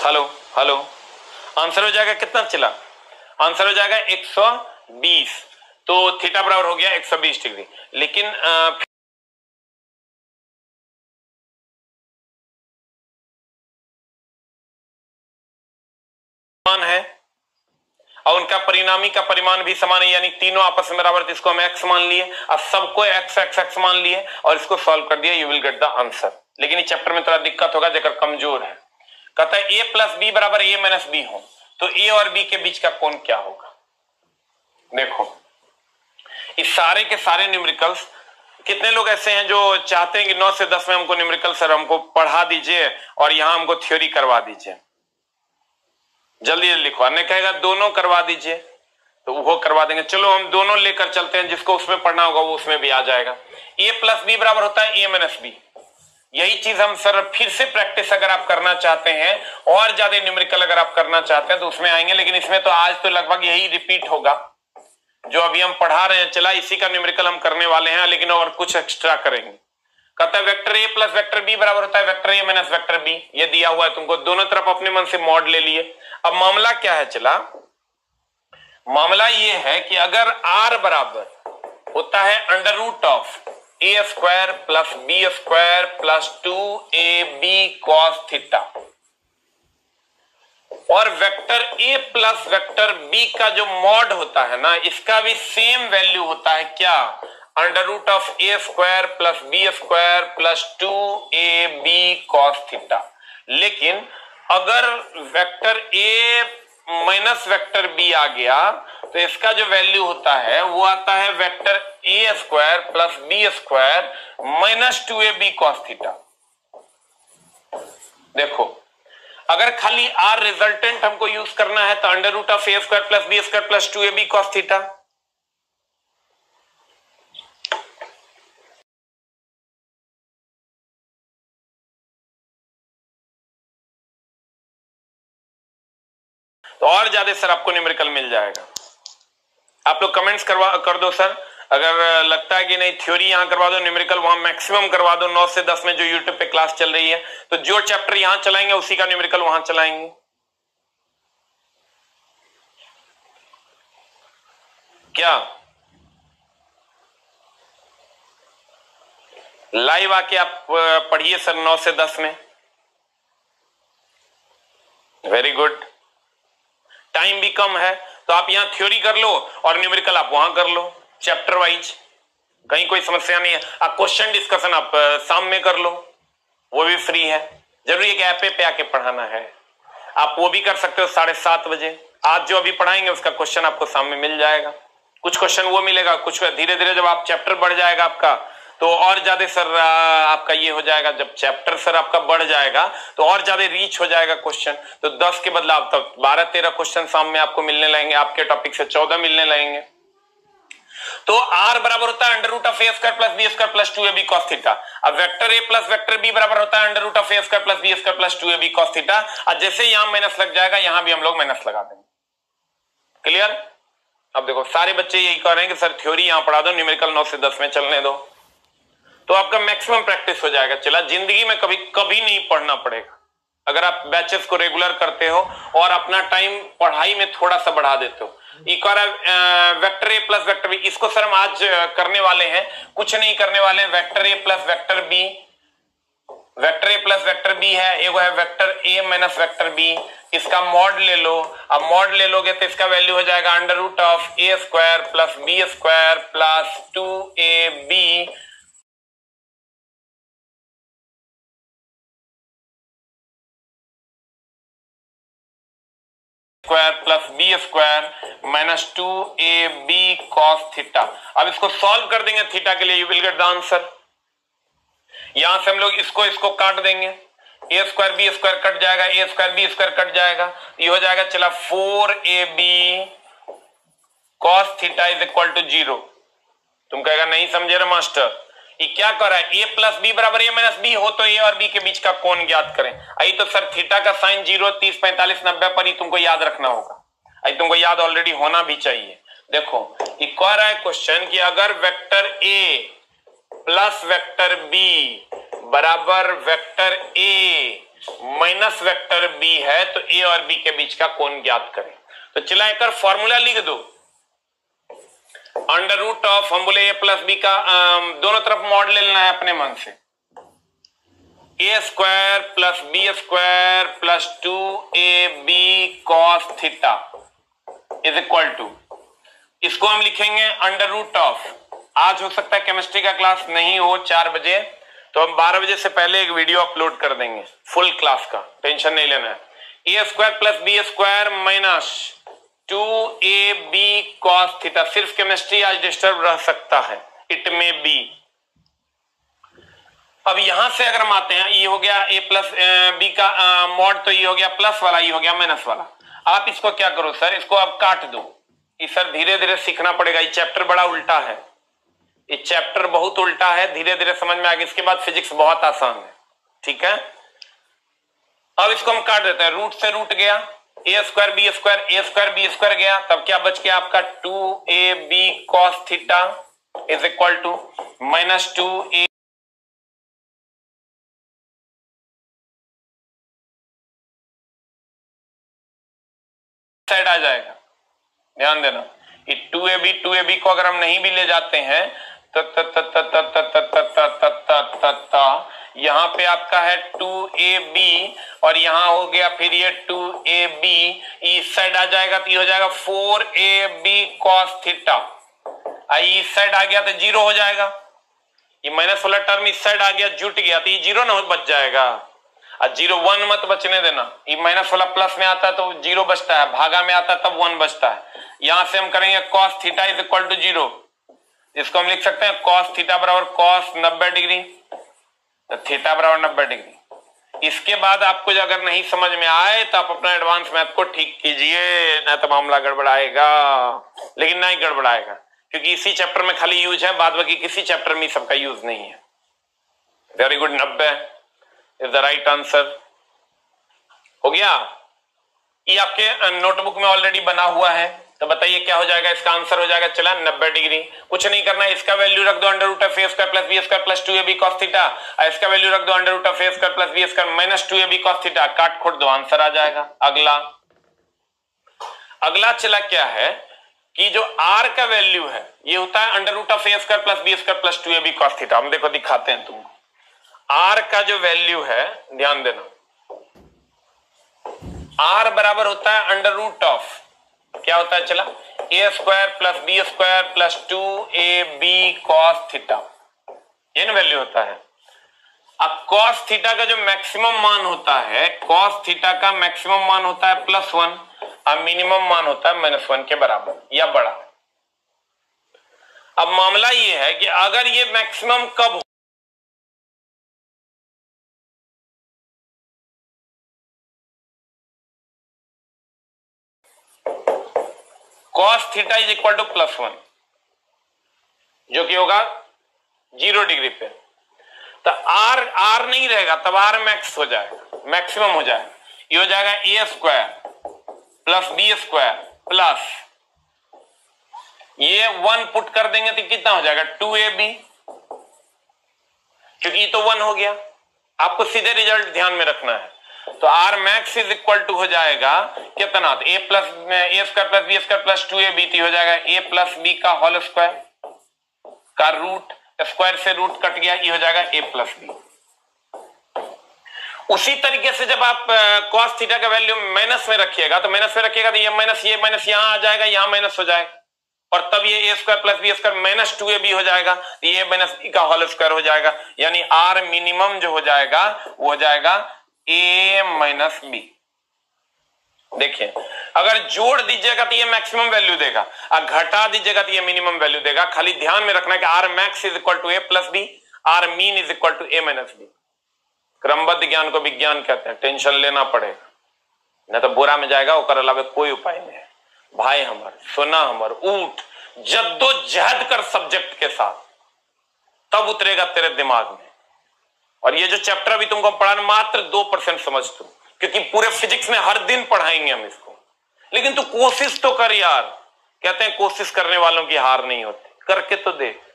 हेलो हेलो, आंसर हो जाएगा कितना चला, आंसर हो जाएगा 120, तो थीटा बराबर हो गया 120 डिग्री। लेकिन है और उनका परिणामी का परिमाण भी समान है, यानी तीनों आपस में बराबर, इसको हम x मान लिए, अब सबको x x x मान लिए और इसको सॉल्व कर दिया, you will get the answer. लेकिन इस चैप्टर में थोड़ा दिक्कत होगा जेकर कमजोर है। कहता है a प्लस बी बराबर a माइनस बी हो, तो a और b के बीच का कोण क्या होगा। देखो इस सारे के सारे न्यूमेरिकल्स, कितने लोग ऐसे हैं जो चाहते हैं कि 9 से 10 में हमको न्यूमेरिकल सर हमको पढ़ा दीजिए और यहां हमको थ्योरी करवा दीजिए, जल्दी जल्दी लिखो, अन्य कहेगा दोनों करवा दीजिए तो वो करवा देंगे। चलो हम दोनों लेकर चलते हैं, जिसको उसमें पढ़ना होगा वो उसमें भी आ जाएगा। a प्लस बी बराबर होता है a माइनस बी, यही चीज हम सर फिर से प्रैक्टिस अगर आप करना चाहते हैं और ज्यादा न्यूमेरिकल अगर आप करना चाहते हैं तो उसमें आएंगे, लेकिन इसमें तो आज तो लगभग यही रिपीट होगा जो अभी हम पढ़ा रहे हैं, चला इसी का न्यूमेरिकल हम करने वाले हैं, लेकिन और कुछ एक्स्ट्रा करेंगे। कहता है vector a plus vector b बराबर होता है vector a minus vector b, ये दिया हुआ है तुमको, दोनों तरफ अपने मन से मॉड ले लिए। अब मामला क्या है, चला मामला ये है कि अगर r बराबर होता है under root of a square plus b square plus 2ab cos theta, और vector a plus vector b का जो मॉड होता है ना, इसका भी सेम वैल्यू होता है क्या, under root of a square plus b square plus 2ab cos theta. लेकिन अगर vector a minus vector b आ गया तो इसका जो वैल्यू होता है वो आता है vector a square plus b square minus 2ab cos theta. देखो अगर खाली r रिजल्टेंट हमको यूज करना है तो under root of a square plus b square plus 2ab cos theta. तो और ज्यादा सर आपको न्यूमेरिकल मिल जाएगा। आप लोग कमेंट्स कर दो सर, अगर लगता है कि नहीं थ्योरी यहां करवा दो, न्यूमेरिकल वहां मैक्सिमम करवा दो। 9 से 10 में जो यूट्यूब पे क्लास चल रही है तो जो चैप्टर यहां चलाएंगे उसी का न्यूमेरिकल वहां चलाएंगे। क्या लाइव आके आप पढ़िए सर 9 से 10 में, वेरी गुड। टाइम भी कम है तो आप यहां थ्योरी कर लो और न्यूमेरिकल आप वहां कर लो चैप्टर वाइज, कहीं कोई समस्या नहीं है। आप क्वेश्चन डिस्कशन आप शाम में कर लो, वो भी फ्री है, जरूरी है कि ऐप पे आके पढ़ाना है। आप वो भी कर सकते हो 7:30 बजे, आज जो अभी पढ़ाएंगे उसका क्वेश्चन आपको सामने मिल जाएगा, कुछ क्वेश्चन वो मिलेगा, कुछ धीरे धीरे जब आप चैप्टर बढ़ जाएगा आपका तो और ज्यादा सर आपका ये हो जाएगा, जब चैप्टर सर आपका बढ़ जाएगा तो और ज्यादा रीच हो जाएगा क्वेश्चन, तो 10 के बदलाव तक 12-13 क्वेश्चन सामने आपको मिलने लगेंगे, आपके टॉपिक से 14 मिलने लगेंगे। तो r बराबर होता है under root of A square plus B square plus 2ab cos theta. अब vector a plus vector b बराबर होता है under root of A square plus B square plus 2ab cos theta. और जैसे यहां माइनस लग जाएगा यहां भी हम लोग माइनस लगा देंगे। क्लियर? अब देखो सारे बच्चे यही कह रहे हैं कि सर थ्योरी यहां पढ़ा दो, न्यूमेरिकल 9 से 10 में चलने दो, तो आपका मैक्सिमम प्रैक्टिस हो जाएगा। चला जिंदगी में कभी नहीं पढ़ना पड़ेगा अगर आप बैचेस को रेगुलर करते हो और अपना टाइम पढ़ाई में थोड़ा सा बढ़ा देते हो। एक और vector A plus vector B, इसको सर हम आज करने वाले हैं, कुछ नहीं करने वाले हैं। Vector A plus vector B, vector A plus vector B है, एक है vector A minus vector B, इसका मॉड ले लो। अब मॉड ले लोगे तो इसका वैल्यू हो जाएगा under root of A square plus B square plus 2ab square plus B square minus 2ab cos theta. अब इसको सॉल्व कर देंगे थीटा के लिए, you will get the answer. यहां से हम लोग इसको काट देंगे, ए स्क्वायर बी स्क्वायर कट जाएगा, ए स्क्वायर बी स्क्वायर कट जाएगा, ये हो जाएगा चला 4ab cos theta is equal to 0। तुम कहेगा नहीं समझे रे मास्टर, ये क्या कर रहा है, ए प्लस बी बराबर ए माइनस बी हो तो ए और बी के बीच का कोण ज्ञात करें। आई तो सर थीटा का साइन 0, 30, 45, 90 पर ही तुमको याद रखना होगा, आई तुमको याद ऑलरेडी होना भी चाहिए। देखो ये कह रहा है क्वेश्चन कि अगर vector A plus vector B बराबर vector A minus vector B है तो ए और बी के बीच का कोण ज्ञात करें। तो चला एक फॉर्मूला लिख दो, अंडर रूट ऑफ, हम बोले ए प्लस बी का दोनों तरफ मॉड ले लेना है अपने मन से, A square plus B square plus 2ab cos theta is equal to, इसको हम लिखेंगे अंडर रूट ऑफ, आज हो सकता है केमिस्ट्री का क्लास नहीं हो 4 बजे, तो हम 12 बजे से पहले एक वीडियो अपलोड कर देंगे फुल क्लास का, टेंशन नहीं लेना है। A square plus B square minus 2ab cos theta, सिर्फ केमिस्ट्री आज डिस्टर्ब रह सकता है, इट में बी। अब यहां से अगर हम आते हैं, ये हो गया a प्लस बी का मॉड, तो ये हो गया प्लस वाला, ये हो गया माइनस वाला। आप इसको क्या करो सर, इसको आप काट दो, ये सर धीरे धीरे सीखना पड़ेगा, ये चैप्टर बड़ा उल्टा है, ये चैप्टर बहुत उल्टा है, धीरे धीरे समझ में आएगा, इसके बाद फिजिक्स बहुत आसान है। ठीक है, अब इसको हम काट देते हैं, रूट से रूट गया, A square B square, A square B square गया, तब क्या बच गया आपका 2ab cos theta is equal to minus 2a side आ जाएगा। ध्यान देना, ये 2ab को अगर हम नहीं भी ले जाते हैं यहां पे आपका है 2ab और यहां हो गया फिर ये 2ab, इस साइड आ जाएगा तो ये हो जाएगा 4ab cos थीटा, इस साइड आ गया तो 0 हो जाएगा, ये माइनस वाला टर्म इस साइड आ गया जुट गया तो ये 0 ना बच जाएगा, और 0 1 मत बचने देना, ये माइनस वाला प्लस में आता है तो 0 बचता है, भागा में आता है तब 1 बचता है। यहां से हम करेंगे cos theta is equal to 0, इसको हम लिख सकते हैं cos थीटा बराबर cos 90 डिग्री, तो थीटा बराबर 90 डिग्री। इसके बाद आपको अगर नहीं समझ में आए तो आप अपना एडवांस मैथ को ठीक कीजिए, ना तो मामला गड़बड़ाएगा, लेकिन नहीं गड़बड़ाएगा क्योंकि इसी चैप्टर में खाली यूज है, बाद बाकी किसी चैप्टर में सबका यूज नहीं है। Very good, 90 is the right answer. हो गया, ये आपके नोटबुक में ऑलरेडी बना हुआ है, तो बताइए क्या हो जाएगा, इसका आंसर हो जाएगा चला 90 डिग्री। कुछ नहीं करना है, इसका वैल्यू रख दो under root of A square plus B square plus 2ab cos theta, और इसका वैल्यू रख दो under root of A square plus B square minus 2ab cos theta, काट खोट दो, आंसर आ जाएगा। अगला चला क्या है कि जो r का वैल्यू है ये होता है under root of A square plus B square plus 2ab cos theta. हम देखो दिखाते हैं तुमको, r का जो वैल्यू है ध्यान देना, r बराबर होता है अंडर रूट ऑफ, क्या होता है चला, A square plus B square plus 2ab cos theta, ये ना वैल्यू होता है। अब cos थीटा का जो मैक्सिमम मान होता है, cos थीटा का मैक्सिमम मान होता है +1, अब मिनिमम मान होता है -1 के बराबर या बड़ा। अब मामला ये है कि अगर ये मैक्सिमम कब हो, cos theta is equal to +1, जो कि होगा 0 डिग्री पे, तो आर नहीं रहेगा, तब आर मैक्स हो जाएगा, मैक्सिमम हो जाएगा। ये हो जाएगा a² + b² प्लस ये 1 पुट कर देंगे तो कितना हो जाएगा 2ab, क्योंकि ये तो 1 हो गया। आपको सीधे रिजल्ट ध्यान में रखना है। तो R max is equal to हो जाएगा कितना, तो a² + b² + 2ab हो जाएगा a + b का होल स्क्वायर का रूट, स्क्वायर से रूट कट गया, ये हो जाएगा a + b। उसी तरीके से जब आप cos थीटा का वैल्यू माइनस में रखिएगा, तो माइनस में रखिएगा तो ये माइनस यहां आ जाएगा, यहां माइनस हो जाएगा, और तब ये a² + b² -2ab हो जाएगा, तो ये -b का होल स्क्वायर हो जाएगा, यानी आर मिनिमम जो हो जाएगा वो हो जाएगा a - b। देखिए, अगर जोड़ दीजिएगा तो ये मैक्सिमम वैल्यू देगा, और घटा दीजिएगा तो ये मिनिमम वैल्यू देगा। खाली ध्यान में रखना है कि R max is equal to a + b, R min is equal to a - b। क्रमबद्ध ज्ञान को विज्ञान कहते हैं, टेंशन लेना पड़ेगा, नहीं तो बुरा में जाएगा, ओकर अलावा कोई उपाय नहीं है। भाई हमार, सोना हमार, उठ जद्दोजहद कर सब्जेक्ट के साथ, तब उतरेगा तेरे दिमाग में। और ये जो चैप्टर अभी तुमको पढ़ाना, मात्र 2% समझ तू, क्योंकि पूरे फिजिक्स में हर दिन पढ़ाएंगे हम इसको। लेकिन तू कोशिश तो कर यार, कहते हैं कोशिश करने वालों की हार नहीं होती, करके तो देख।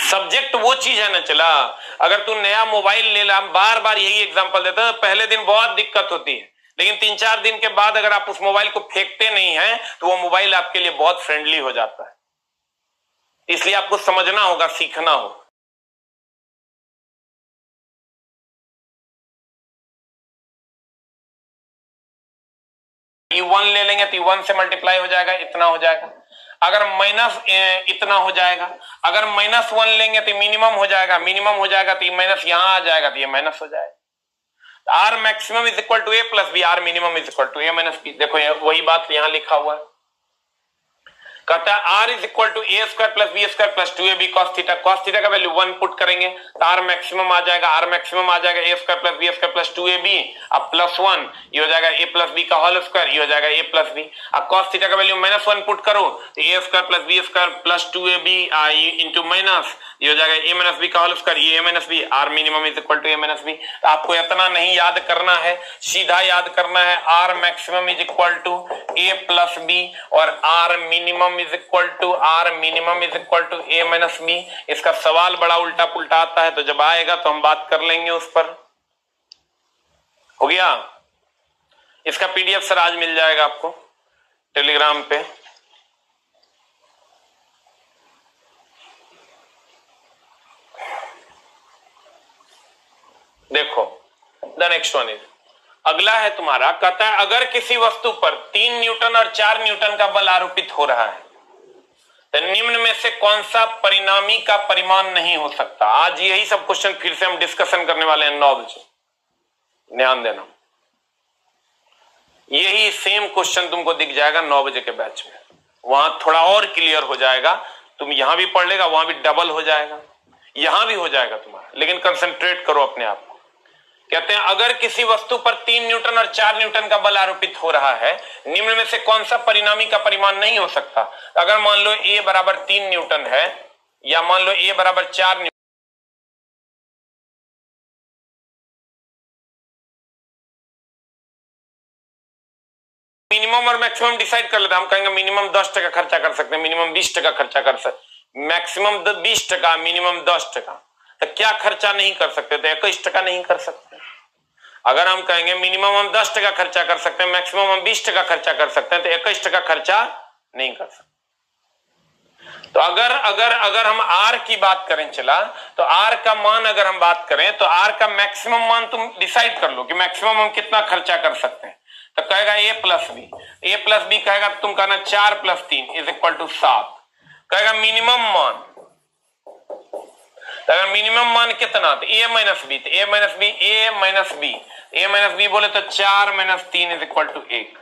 सब्जेक्ट वो चीज है ना, चला अगर तू नया मोबाइल ले ला, बार बार यही एग्जांपल देता है, पहले दिन बहुत दिक्कत होती है, लेकिन 3-4 दिन के बाद अगर आप उस मोबाइल को फेंकते नहीं हैं तो वो मोबाइल आपके लिए बहुत फ्रेंडली हो जाता है। इसलिए आपको समझना होगा, सीखना होगा। E1 ले लेंगे तो E1 से मल्टीप्लाई हो जाएगा, इतना हो जाएगा। अगर माइनस इतना हो जाएगा, अगर -1 लेंगे तो मिनिमम हो जाएगा, मिनिमम हो जाएगा तो माइनस यहां आ जाएगा, तो ये माइनस हो जाएगा। R maximum is equal to a + b, R minimum is equal to a - b। देखो वही बात यहां लिखा हुआ है, कहता है R is equal to a² + b² + 2ab cos theta. cos theta का वैल्यू 1 पुट करेंगे तो आर मैक्सिमम आ जाएगा, आर मैक्सिमम आ जाएगा a² + b² + 2ab, अब +1, ये हो जाएगा a + b का होल स्क्वायर, ये हो जाएगा a + b। अब cos थीटा का वैल्यू -1 पुट करो तो a² + b² + 2ab into minus, ये हो जाएगा a - b का होल स्क्वायर, ये a - b, R minimum is equal to a - b। तो आपको इतना नहीं याद करना है, सीधा याद करना है R maximum is equal to a + b और R minimum is equal to a - b। इसका सवाल बड़ा उल्टा पुल्टा आता है, तो जब आएगा तो हम बात कर लेंगे उस पर। हो गया? इसका PDF सर आज मिल जाएगा आपको टेलीग्राम पे। देखो द नेक्स्ट वन इज, अगला है तुम्हारा, कहता है अगर किसी वस्तु पर 3 न्यूटन और 4 न्यूटन का बल आरोपित हो रहा है तो निम्न में से कौन सा परिणामी का परिमाण नहीं हो सकता। आज यही सब क्वेश्चन फिर से हम डिस्कशन करने वाले हैं 9 बजे, ध्यान देना। यही सेम क्वेश्चन तुमको दिख जाएगा 9 बजे के बैच में, वहां थोड़ा और क्लियर हो जाएगा। तुम यहां भी पढ़ लेगा, वहां भी डबल हो जाएगा, यहां भी हो जाएगा तुम्हारा, लेकिन कंसंट्रेट करो अपने आप। कहते हैं अगर किसी वस्तु पर 3 न्यूटन और 4 न्यूटन का बल आरोपित हो रहा है, निम्न में से कौन सा परिणामी का परिमाण नहीं हो सकता। अगर मान लो a बराबर 3 न्यूटन है या मान लो a बराबर 4 न्यूटन, मिनिमम और मैक्सिमम डिसाइड कर लेते हैं। हम कहेंगे मिनिमम 10% खर्चा कर सकते हैं, मिनिमम 20% खर्चा कर सकते, मैक्सिमम 20%, मिनिमम 10%। तो क्या खर्चा नहीं कर सकते, तो 21% नहीं कर सकते। अगर हम कहेंगे मिनिमम हम 10% खर्चा कर सकते हैं, मैक्सिमम हम 20% खर्चा कर सकते हैं, तो 21% खर्चा नहीं कर सकते। तो अगर हम आर की बात करें, चला तो आर का मान अगर हम बात करें तो आर का मैक्सिमम मान तुम डिसाइड कर लो कि मैक्सिमम हम कितना खर्चा कर सकते हैं। तो कहेगा a + b कहेगा, तुम कहना 4 + 3 = 7। कहेगा मिनिमम मान, अगर मिनिमम मान कितना, तो a - b, तो a - b बोले तो 4 - 3 = 1।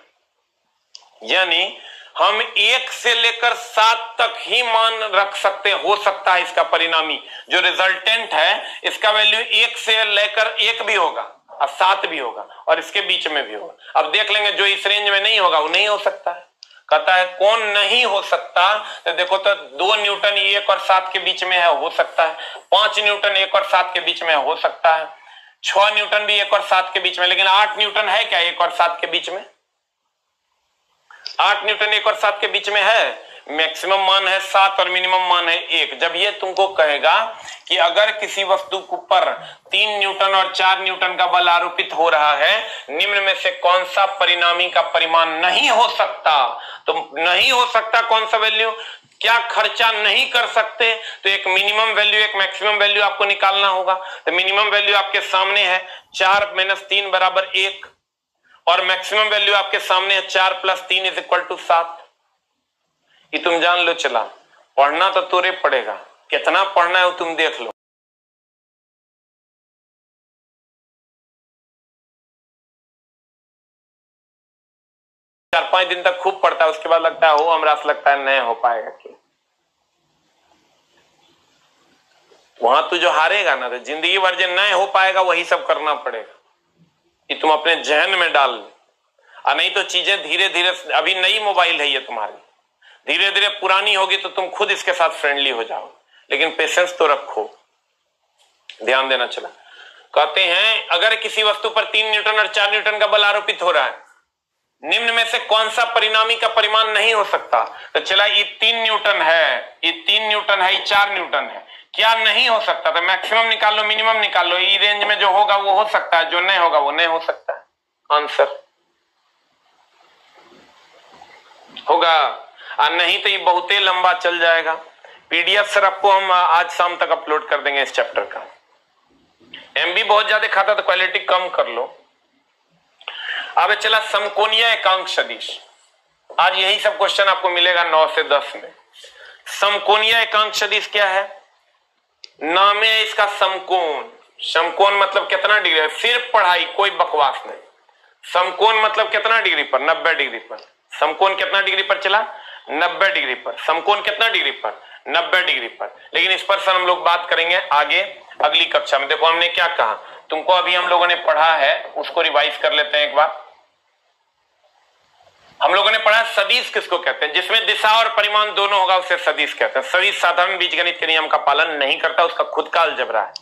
यानी हम 1 से लेकर 7 तक ही मान रख सकते, हो सकता है इसका परिणामी जो रिजल्टेंट है इसका वैल्यू 1 से लेकर 1 भी होगा और 7 भी होगा और इसके बीच में भी होगा। अब देख लेंगे जो इस रेंज में नहीं होगा वो नहीं हो सकता है। कहता है कौन नहीं हो सकता, तो देखो तो 2 न्यूटन 1 और 7 के बीच में है, हो सकता है। 5 न्यूटन 1 और 7 के बीच में हो सकता है। 6 न्यूटन भी 1 और 7 के बीच में, लेकिन 8 न्यूटन है क्या 1 और 7 के बीच में? 8 न्यूटन 1 और 7 के बीच में है। मैक्सिमम मान है 7 और मिनिमम मान है 1। जब ये तुमको कहेगा कि अगर किसी वस्तु पर 3 न्यूटन और 4 न्यूटन का बल आरोपित हो रहा है, निम्न में से कौन सा परिणामी का परिमाण नहीं हो सकता, तो नहीं हो सकता कौन सा वैल्यू, क्या खर्चा नहीं कर सकते, तो एक मिनिमम वैल्यू एक मैक्सिमम वैल्यू आपको निकालना होगा। तो मिनिमम वैल्यू आपके सामने है 4 - 3 = 1 और मैक्सिमम वैल्यू आपके सामने है 4 + 3 = 7। ये तुम जान लो। चला पढ़ना तो तुरे पड़ेगा, कितना पढ़ना है वो तुम देख लो। चार 5 दिन तक खूब पढ़ता है, उसके बाद लगता है हो, हमरा से लगता है नहीं हो पाएगा। कि वहां तू जो हारेगा ना, तो जिंदगी भर जो नहीं हो पाएगा वही सब करना पड़ेगा। ये तुम अपने जहन में डाल लो, और नहीं तो चीजें धीरे धीरे, अभी नई मोबाइल है ये तुम्हारी, धीरे धीरे पुरानी होगी तो तुम खुद इसके साथ फ्रेंडली हो जाओ। लेकिन पेशेंस तो रखो, ध्यान देना। चला कहते हैं अगर किसी वस्तु पर 3 न्यूटन और 4 न्यूटन का बल आरोपित हो रहा है, निम्न में से कौन सा परिणामी का परिमाण नहीं हो सकता। तो चला ये 3 न्यूटन है, ये 3 न्यूटन है, ये 4 न्यूटन है, क्या नहीं हो सकता? तो मैक्सिमम निकाल लो, मिनिमम निकाल लो। ये रेंज में जो होगा वो हो सकता है, जो नहीं होगा वो नहीं हो सकता है। आंसर होगा, और नहीं तो ये बहुत ही लंबा चल जाएगा। पीडीएफ सर आपको हम आज शाम तक अपलोड कर देंगे इस चैप्टर का। एमबी बहुत ज्यादा खाता तो क्वालिटी कम कर लो। अब चला समकोणीय एकांक सदिश। आज यही सब क्वेश्चन आपको मिलेगा 9 से 10 में। समकोणीय एकांक सदिश क्या है? नाम है इसका समकोण। समकोण मतलब कितना डिग्री है, सिर्फ पढ़ाई, कोई बकवास नहीं। समकोण मतलब कितना डिग्री पर? 90 डिग्री पर। समकोण कितना डिग्री पर चला? 90 डिग्री पर। समकोण कितना डिग्री पर? 90 डिग्री पर। लेकिन इस पर सर हम लोग बात करेंगे आगे अगली कक्षा में। देखो हमने क्या कहा, तुमको अभी हम लोगों ने पढ़ा है, उसको रिवाइज कर लेते हैं एक बार। हम लोगों ने पढ़ा सदिश किसको कहते हैं? जिसमें दिशा और परिमाण दोनों होगा उसे सदिश कहते हैं। सदिश साधारण बीजगणित के नियम का पालन नहीं करता, उसका खुद का अलजबरा है।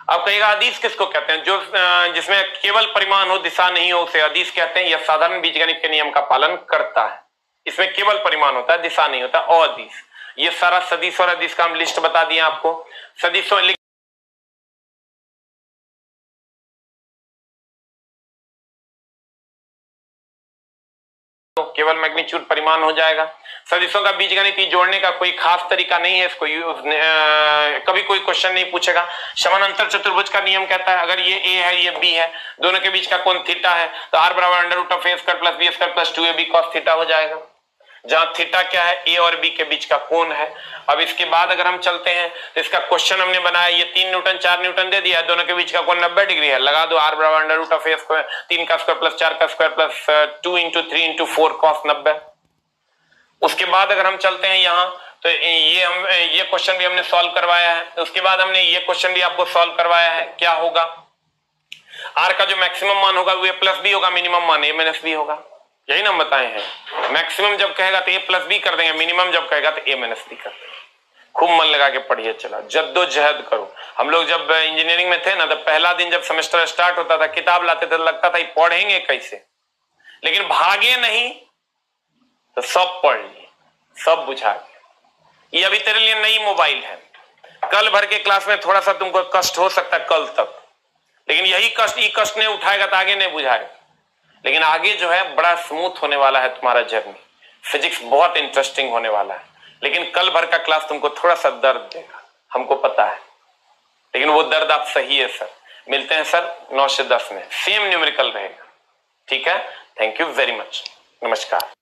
अब कहेगा अदिश किसको कहते हैं? जो जिसमें केवल परिमाण हो, दिशा नहीं हो, उसे अदिश कहते हैं। यह साधारण बीजगणित के नियम का पालन करता है। इसमें केवल परिमाण होता है, दिशा नहीं होता, अदिश। ये सारा सदिश और अदिश का हम लिस्ट बता दिया आपको। सदिश तो केवल मैग्नीट्यूड परिमाण हो जाएगा। सदिशों का बीजगणित जोड़ने का कोई खास तरीका नहीं है, इसको कभी कोई क्वेश्चन नहीं पूछेगा। समानांतर चतुर्भुज का नियम कहता है अगर ये ए है ये बी है, दोनों के बीच का कोण थीटा है, तो r = √a² + b² + 2ab cos theta हो जाएगा। जहां थीटा क्या है? ए और बी के बीच का कोण है। अब इसके बाद अगर हम चलते हैं तो इसका क्वेश्चन हमने बनाया, ये 3 न्यूटन 4 न्यूटन दे दिया है, दोनों के बीच का कोण 90 डिग्री है। लगा दो r = √a², 3 का स्क्वायर + 4 का स्क्वायर + 2 × 3 × 4 cos 90। उसके बाद अगर हम चलते हैं यहाँ तो ये क्वेश्चन भी हमने सॉल्व करवाया है। उसके बाद हमने ये क्वेश्चन भी आपको सॉल्व करवाया है। क्या होगा? r का जो मैक्सिमम मान होगा वो a + b होगा, मिनिमम मान a - b होगा। यही ना हम बताए हैं। मैक्सिमम जब कहेगा तो a + b कर देंगे, मिनिमम जब कहेगा तो a - b कर देंगे। खूब मन लगा के पढ़िए, चला जद्दोजहद करो। हम लोग जब इंजीनियरिंग में थे ना, तो पहला दिन जब सेमेस्टर स्टार्ट होता था, किताब लाते थे, लगता था पढ़ेंगे कैसे, लेकिन भागे नहीं तो सब पढ़ लिए, सब बुझा गया। ये अभी तेरे लिए नई मोबाइल है, कल भर के क्लास में थोड़ा सा तुमको कष्ट हो सकता है कल तक, लेकिन यही कष्ट नहीं उठाएगा तो आगे नहीं बुझाएगा। लेकिन आगे जो है बड़ा स्मूथ होने वाला है तुम्हारा जर्नी। फिजिक्स बहुत इंटरेस्टिंग होने वाला है, लेकिन कल भर का क्लास तुमको थोड़ा सा दर्द देगा, हमको पता है, लेकिन वो दर्द आप सही है सर। मिलते हैं सर 9 से 10 में, सेम न्यूमेरिकल रहेगा, ठीक है? थैंक यू वेरी मच, नमस्कार।